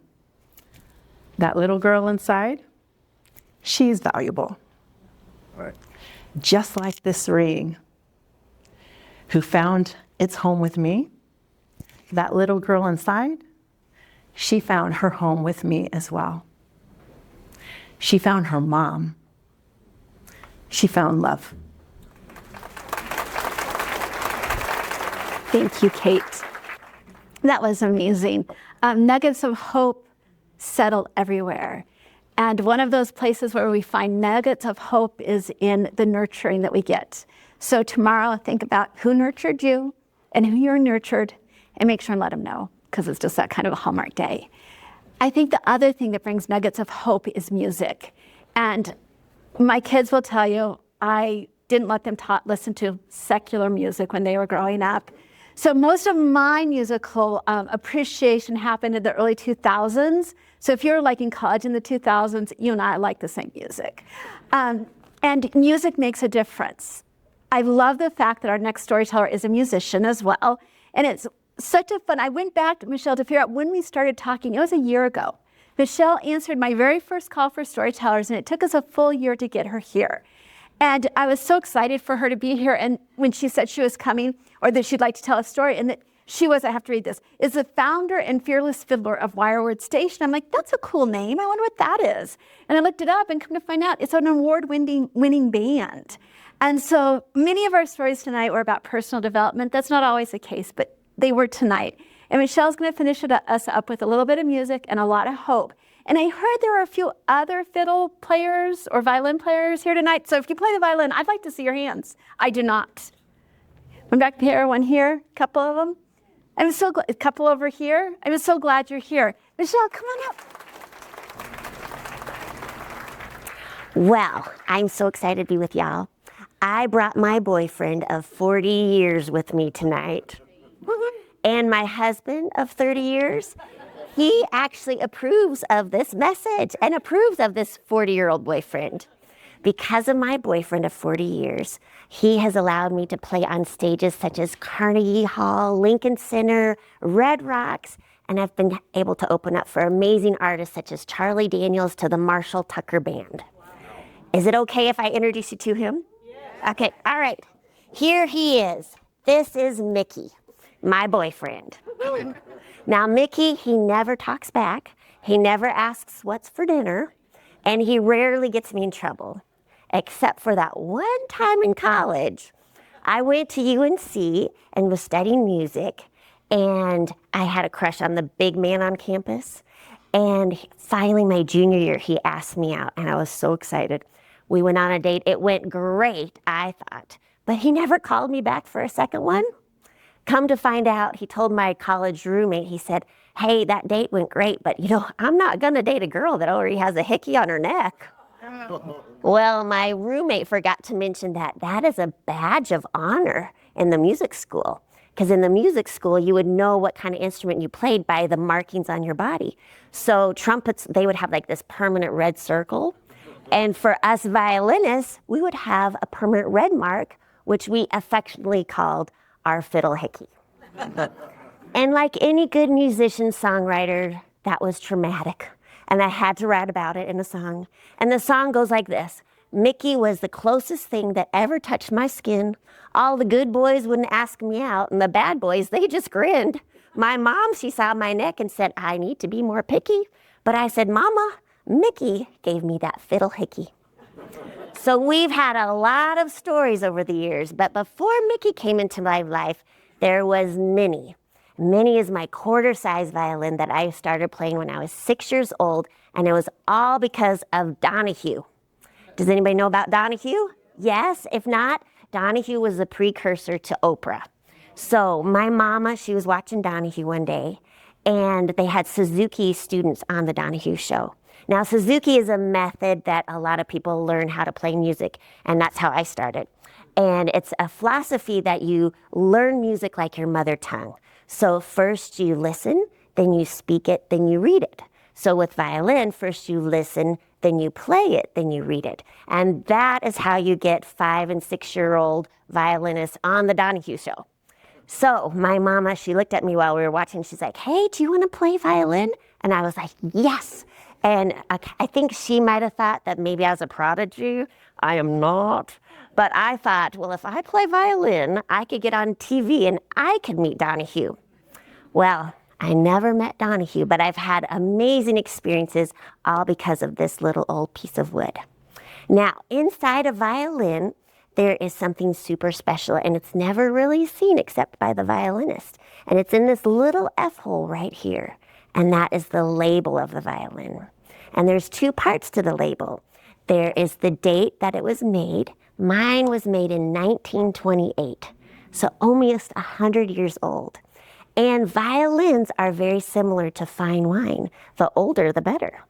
that little girl inside, she's valuable. Right. Just like this ring, who found its home with me, that little girl inside, she found her home with me as well. She found her mom. She found love. Thank you, Kate. That was amazing. Nuggets of hope settled everywhere. And one of those places where we find nuggets of hope is in the nurturing that we get. So tomorrow, think about who nurtured you and who you're nurtured, and make sure and let them know, because it's just that kind of a Hallmark day. I think the other thing that brings nuggets of hope is music. And my kids will tell you, I didn't let them listen to secular music when they were growing up. So most of my musical appreciation happened in the early 2000s. So if you're like in college in the 2000s, you and I like the same music. And music makes a difference. I love the fact that our next storyteller is a musician as well. And it's such a fun, I went back to Michelle to figure out when we started talking. It was a year ago. Michelle answered my very first call for storytellers, and it took us a full year to get her here. And I was so excited for her to be here. And when she said she was coming, or that she'd like to tell a story, and that she was, I have to read this, is the founder and fearless fiddler of Wireword Station. I'm like, that's a cool name. I wonder what that is. And I looked it up and come to find out it's an award-winning band. And so many of our stories tonight were about personal development. That's not always the case, but they were tonight. And Michelle's going to finish us up with a little bit of music and a lot of hope. And I heard there are a few other fiddle players or violin players here tonight. So if you play the violin, I'd like to see your hands. I do not. One back here, one here, a couple of them. I'm so glad, a couple over here. I'm so glad you're here. Michelle, come on up. Well, I'm so excited to be with y'all. I brought my boyfriend of 40 years with me tonight. And my husband of 30 years. He actually approves of this message and approves of this 40-year-old boyfriend. Because of my boyfriend of 40 years, he has allowed me to play on stages such as Carnegie Hall, Lincoln Center, Red Rocks, and I've been able to open up for amazing artists such as Charlie Daniels to the Marshall Tucker Band. Is it okay if I introduce you to him? Yeah. Okay, all right. Here he is. This is Mickey, my boyfriend. Now, Mickey, he never talks back. He never asks what's for dinner, and he rarely gets me in trouble, except for that one time in college. I went to UNC and was studying music, and I had a crush on the big man on campus. And finally, my junior year, he asked me out, and I was so excited. We went on a date. It went great, I thought, but he never called me back for a second one. Come to find out, he told my college roommate, he said, hey, that date went great, but I'm not gonna date a girl that already has a hickey on her neck. Well, my roommate forgot to mention that is a badge of honor in the music school. Because in the music school, you would know what kind of instrument you played by the markings on your body. So trumpets, they would have like this permanent red circle. And for us violinists, we would have a permanent red mark, which we affectionately called our fiddle hickey. And like any good musician, songwriter, that was traumatic. And I had to write about it in a song. And the song goes like this. Mickey was the closest thing that ever touched my skin. All the good boys wouldn't ask me out, and the bad boys, they just grinned. My mom, she saw my neck and said, I need to be more picky. But I said, Mama, Mickey gave me that fiddle hickey. So we've had a lot of stories over the years, but before Mickey came into my life, there was Minnie. Minnie is my quarter-size violin that I started playing when I was 6 years old, and it was all because of Donahue. Does anybody know about Donahue? Yes? If not, Donahue was the precursor to Oprah. So my mama, she was watching Donahue one day, and they had Suzuki students on the Donahue show. Now, Suzuki is a method that a lot of people learn how to play music, and that's how I started. And it's a philosophy that you learn music like your mother tongue. So first you listen, then you speak it, then you read it. So with violin, first you listen, then you play it, then you read it. And that is how you get 5- and 6-year-old violinists on the Donahue show. So my mama, she looked at me while we were watching. She's like, hey, do you want to play violin? And I was like, yes. And I think she might have thought that maybe I was a prodigy. I am not. But I thought, well, if I play violin, I could get on TV and I could meet Donahue. Well, I never met Donahue, but I've had amazing experiences all because of this little old piece of wood. Now, inside a violin, there is something super special, and it's never really seen except by the violinist. And it's in this little F hole right here, and that is the label of the violin. And there's two parts to the label. There is the date that it was made. Mine was made in 1928, so almost 100 years old. And violins are very similar to fine wine. The older, the better.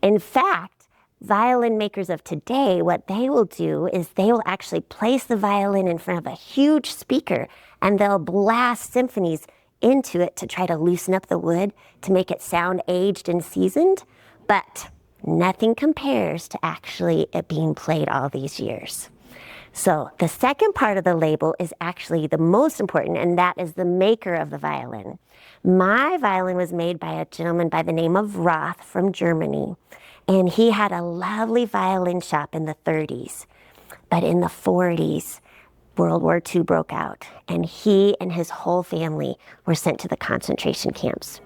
In fact, violin makers of today, what they will do is they will actually place the violin in front of a huge speaker and they'll blast symphonies into it to try to loosen up the wood to make it sound aged and seasoned. But nothing compares to actually it being played all these years. So the second part of the label is actually the most important, and that is the maker of the violin. My violin was made by a gentleman by the name of Roth from Germany, and he had a lovely violin shop in the 30s. But in the 40s, World War II broke out, and he and his whole family were sent to the concentration camps,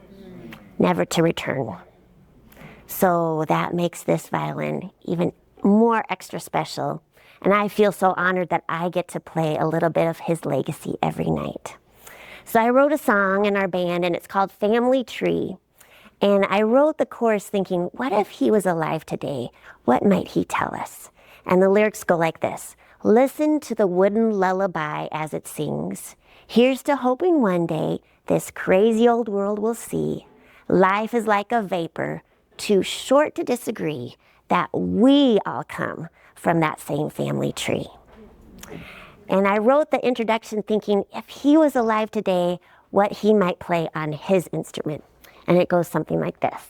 never to return. So that makes this violin even more extra special. And I feel so honored that I get to play a little bit of his legacy every night. So I wrote a song in our band, and it's called Family Tree. And I wrote the chorus thinking, what if he was alive today? What might he tell us? And the lyrics go like this. Listen to the wooden lullaby as it sings. Here's to hoping one day this crazy old world will see. Life is like a vapor, too short to disagree, that we all come from that same family tree. And I wrote the introduction thinking if he was alive today, what he might play on his instrument. And it goes something like this.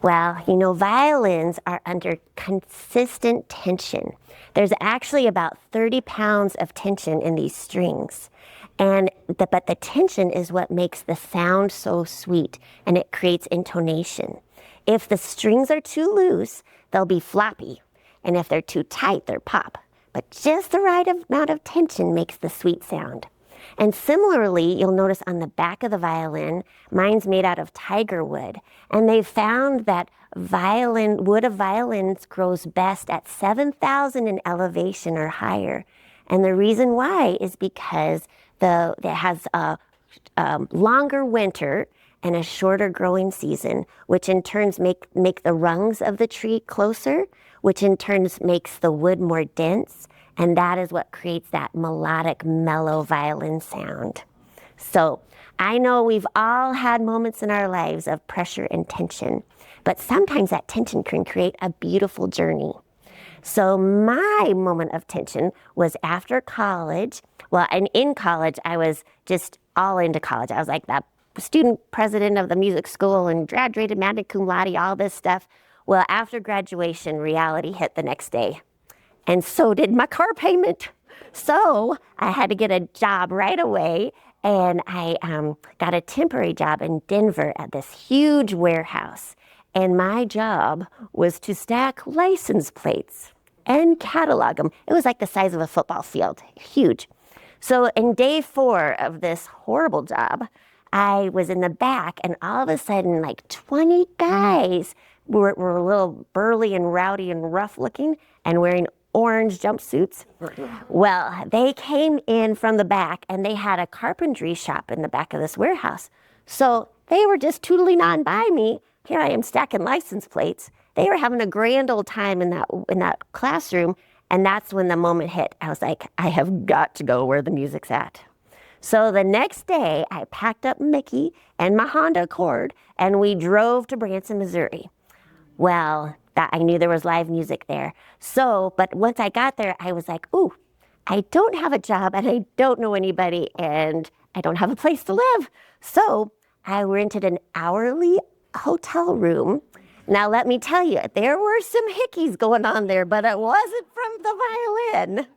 Well, you know, violins are under consistent tension. There's actually about 30 pounds of tension in these strings. But the tension is what makes the sound so sweet, and it creates intonation. If the strings are too loose, they'll be floppy. And if they're too tight, they're pop. But just the right amount of tension makes the sweet sound. And similarly, you'll notice on the back of the violin, mine's made out of tiger wood. And they found that wood of violins grows best at 7,000 in elevation or higher. And the reason why is because it has a longer winter and a shorter growing season, which in turns make the rungs of the tree closer, which in turns makes the wood more dense. And that is what creates that melodic, mellow violin sound. So I know we've all had moments in our lives of pressure and tension, but sometimes that tension can create a beautiful journey. So my moment of tension was after college. Well, and in college, I was just all into college. I was like the student president of the music school and graduated magna cum laude, all this stuff. Well, after graduation, reality hit the next day. And so did my car payment. So I had to get a job right away. And I got a temporary job in Denver at this huge warehouse. And my job was to stack license plates and catalog them. It was like the size of a football field, huge. So in day 4 of this horrible job, I was in the back, and all of a sudden, like 20 guys were a little burly and rowdy and rough looking and wearing orange jumpsuits. Well, they came in from the back, and they had a carpentry shop in the back of this warehouse. So they were just tootling on by me. Here I am stacking license plates. They were having a grand old time in that classroom, and that's when the moment hit. I was like, I have got to go where the music's at. So the next day, I packed up Mickey and my Honda Accord, and we drove to Branson, Missouri. Well, I knew there was live music there. So, but once I got there, I was like, ooh, I don't have a job, and I don't know anybody, and I don't have a place to live. So I rented an hourly hotel room. Now, let me tell you, there were some hickeys going on there, but it wasn't from the violin.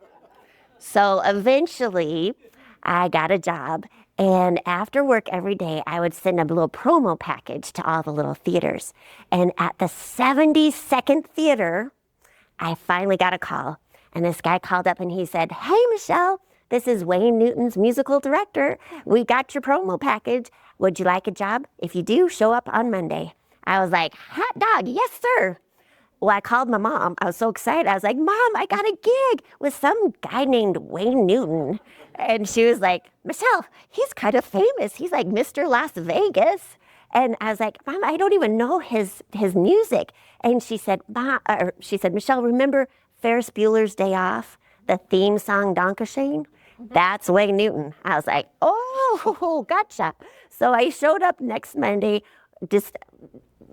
So eventually, I got a job, and after work every day, I would send a little promo package to all the little theaters. And at the 72nd theater, I finally got a call, and this guy called up and he said, "Hey, Michelle, this is Wayne Newton's musical director. We got your promo package. Would you like a job? If you do, show up on Monday." I was like, hot dog, yes, sir. Well, I called my mom. I was so excited. I was like, Mom, I got a gig with some guy named Wayne Newton. And she was like, Michelle, he's kind of famous. He's like Mr. Las Vegas. And I was like, Mom, I don't even know his music. And she said, Michelle, remember Ferris Bueller's Day Off? The theme song, Dankeschön? That's Wayne Newton. I was like, oh, gotcha. So I showed up next Monday, just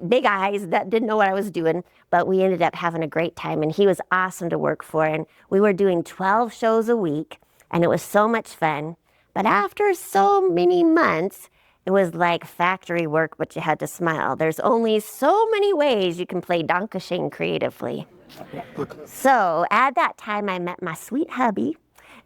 big eyes that didn't know what I was doing, but we ended up having a great time, and he was awesome to work for. And we were doing 12 shows a week, and it was so much fun. But after so many months, it was like factory work, but you had to smile. There's only so many ways you can play Dankeschön creatively. So at that time, I met my sweet hubby,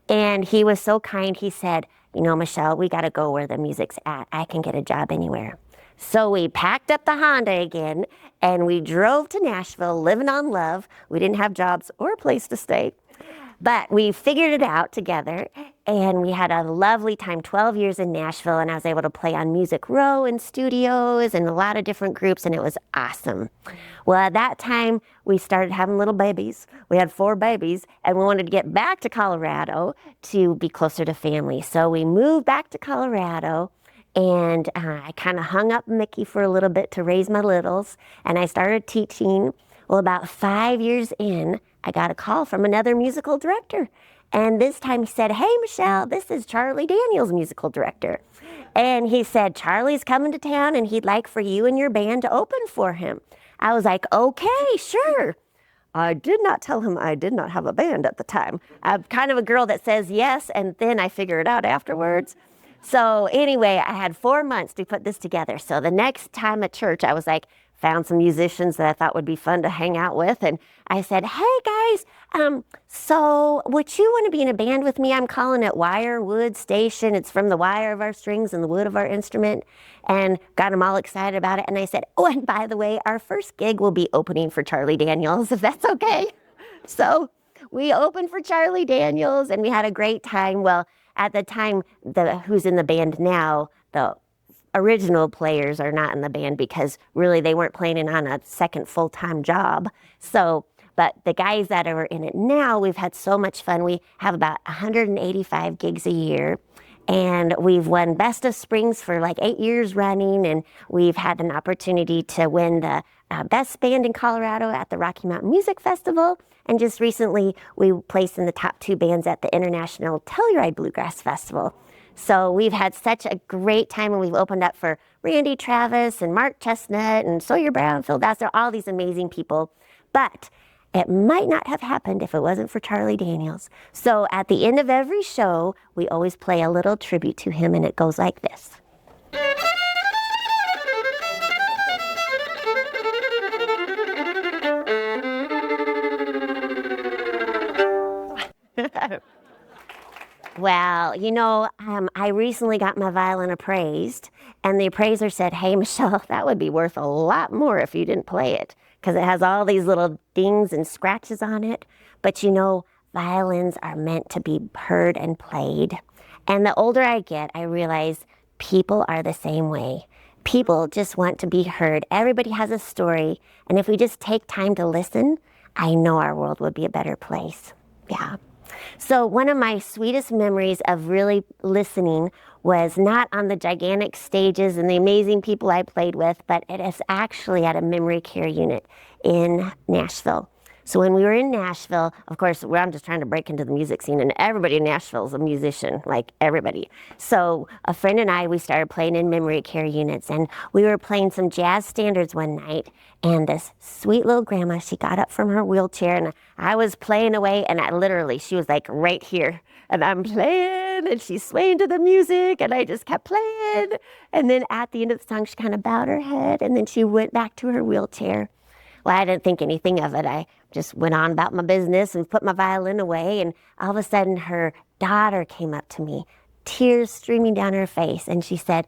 and he was so kind. He said, you know, Michelle, we got to go where the music's at. I can get a job anywhere. So we packed up the Honda again, and we drove to Nashville, living on love. We didn't have jobs or a place to stay, but we figured it out together, and we had a lovely time, 12 years in Nashville, and I was able to play on Music Row and studios and a lot of different groups, and it was awesome. Well, at that time, we started having little babies. We had 4 babies, and we wanted to get back to Colorado to be closer to family. So we moved back to Colorado, and I kind of hung up Mickey for a little bit to raise my littles, and I started teaching. Well, about 5 years in, I got a call from another musical director. And this time he said, hey, Michelle, this is Charlie Daniels, musical director. And he said, Charlie's coming to town, and he'd like for you and your band to open for him. I was like, okay, sure. I did not tell him I did not have a band at the time. I'm kind of a girl that says yes, and then I figure it out afterwards. So anyway, I had 4 months to put this together. So the next time at church, I was like, found some musicians that I thought would be fun to hang out with. And I said, hey guys, so would you want to be in a band with me? I'm calling it Wire Wood Station. It's from the wire of our strings and the wood of our instrument. And got them all excited about it. And I said, oh, and by the way, our first gig will be opening for Charlie Daniels, if that's okay. So we opened for Charlie Daniels, and we had a great time. Well, at the time, who's in the band now, the original players are not in the band because really they weren't playing on a second full-time job. So, but the guys that are in it now, we've had so much fun. We have about 185 gigs a year, and we've won Best of Springs for like 8 years running, and we've had an opportunity to win the Best Band in Colorado at the Rocky Mountain Music Festival. And just recently, we placed in the top 2 bands at the International Telluride Bluegrass Festival. So we've had such a great time, and we've opened up for Randy Travis and Mark Chestnut and Sawyer Brown, Phil Vassar, all these amazing people. But it might not have happened if it wasn't for Charlie Daniels. So at the end of every show, we always play a little tribute to him, and it goes like this. Well, you know, I recently got my violin appraised, and the appraiser said, hey, Michelle, that would be worth a lot more if you didn't play it, because it has all these little dings and scratches on it. But you know, violins are meant to be heard and played. And the older I get, I realize people are the same way. People just want to be heard. Everybody has a story, and if we just take time to listen, I know our world would be a better place. Yeah. So one of my sweetest memories of really listening was not on the gigantic stages and the amazing people I played with, but it is actually at a memory care unit in Nashville. So when we were in Nashville, of course, I'm just trying to break into the music scene, and everybody in Nashville is a musician, like everybody. So a friend and I, we started playing in memory care units, and we were playing some jazz standards one night, and this sweet little grandma, she got up from her wheelchair, and I was playing away, and she was like right here, and I'm playing, and she's swaying to the music, and I just kept playing. And then at the end of the song, she kind of bowed her head, and then she went back to her wheelchair. Well, I didn't think anything of it. I just went on about my business and put my violin away, and all of a sudden her daughter came up to me, tears streaming down her face, and she said,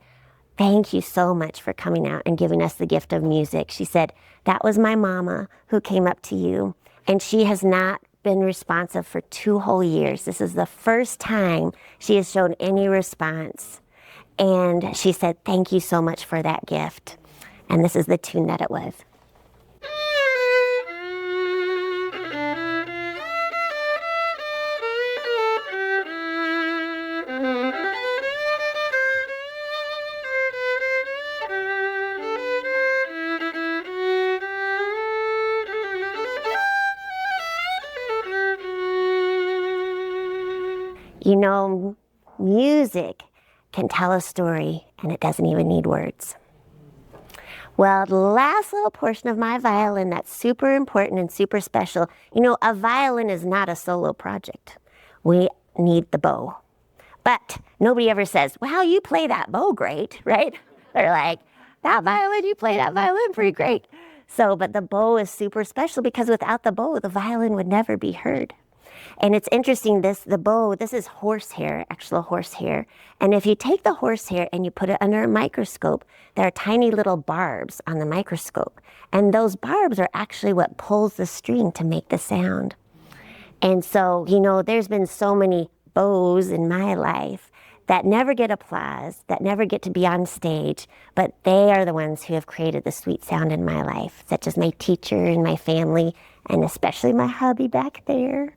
thank you so much for coming out and giving us the gift of music. She said, that was my mama who came up to you, and she has not been responsive for 2 whole years. This is the first time she has shown any response. And she said, thank you so much for that gift. And this is the tune that it was. You know, music can tell a story and it doesn't even need words. Well, the last little portion of my violin that's super important and super special, you know, a violin is not a solo project. We need the bow. But nobody ever says, wow, you play that bow great, right? They're like, that violin, you play that violin pretty great. So, but the bow is super special because without the bow, the violin would never be heard. And it's interesting, the bow, this is horsehair, actual horsehair. And if you take the horsehair and you put it under a microscope, there are tiny little barbs on the microscope. And those barbs are actually what pulls the string to make the sound. And so, you know, there's been so many bows in my life that never get applause, that never get to be on stage, but they are the ones who have created the sweet sound in my life, such as my teacher and my family, and especially my hubby back there.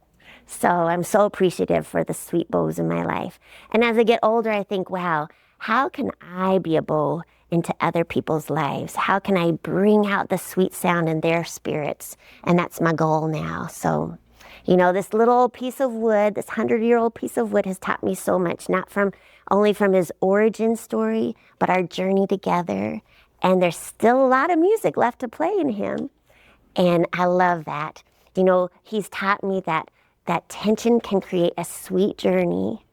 So I'm so appreciative for the sweet bows in my life. And as I get older, I think, wow, how can I be a bow into other people's lives? How can I bring out the sweet sound in their spirits? And that's my goal now. So, you know, this little piece of wood, this 100-year-old piece of wood has taught me so much, not only from his origin story, but our journey together. And there's still a lot of music left to play in him. And I love that. You know, he's taught me that tension can create a sweet journey,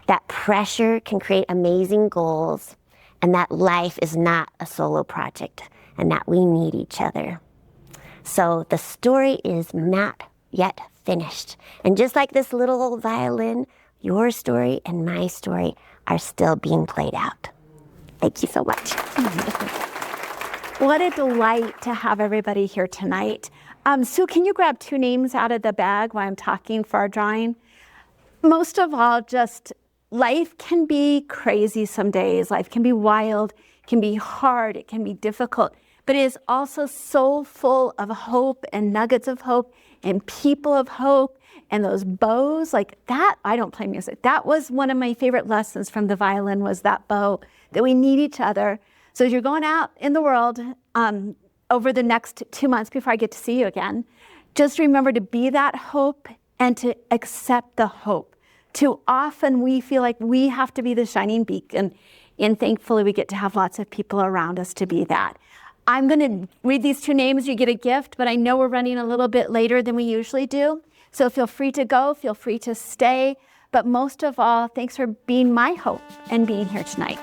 that pressure can create amazing goals, and that life is not a solo project, and that we need each other. So the story is not yet finished. And just like this little old violin, your story and my story are still being played out. Thank you so much. What a delight to have everybody here tonight. Sue, can you grab 2 names out of the bag while I'm talking for our drawing? Most of all, just life can be crazy some days. Life can be wild, can be hard, it can be difficult, but it is also so full of hope and nuggets of hope and people of hope and those bows like that. I don't play music. That was one of my favorite lessons from the violin, was that bow, that we need each other. So as you're going out in the world, over the next 2 months before I get to see you again, just remember to be that hope and to accept the hope. Too often we feel like we have to be the shining beacon, and thankfully we get to have lots of people around us to be that. I'm going to read these 2 names, you get a gift, but I know we're running a little bit later than we usually do. So feel free to go, feel free to stay. But most of all, thanks for being my hope and being here tonight.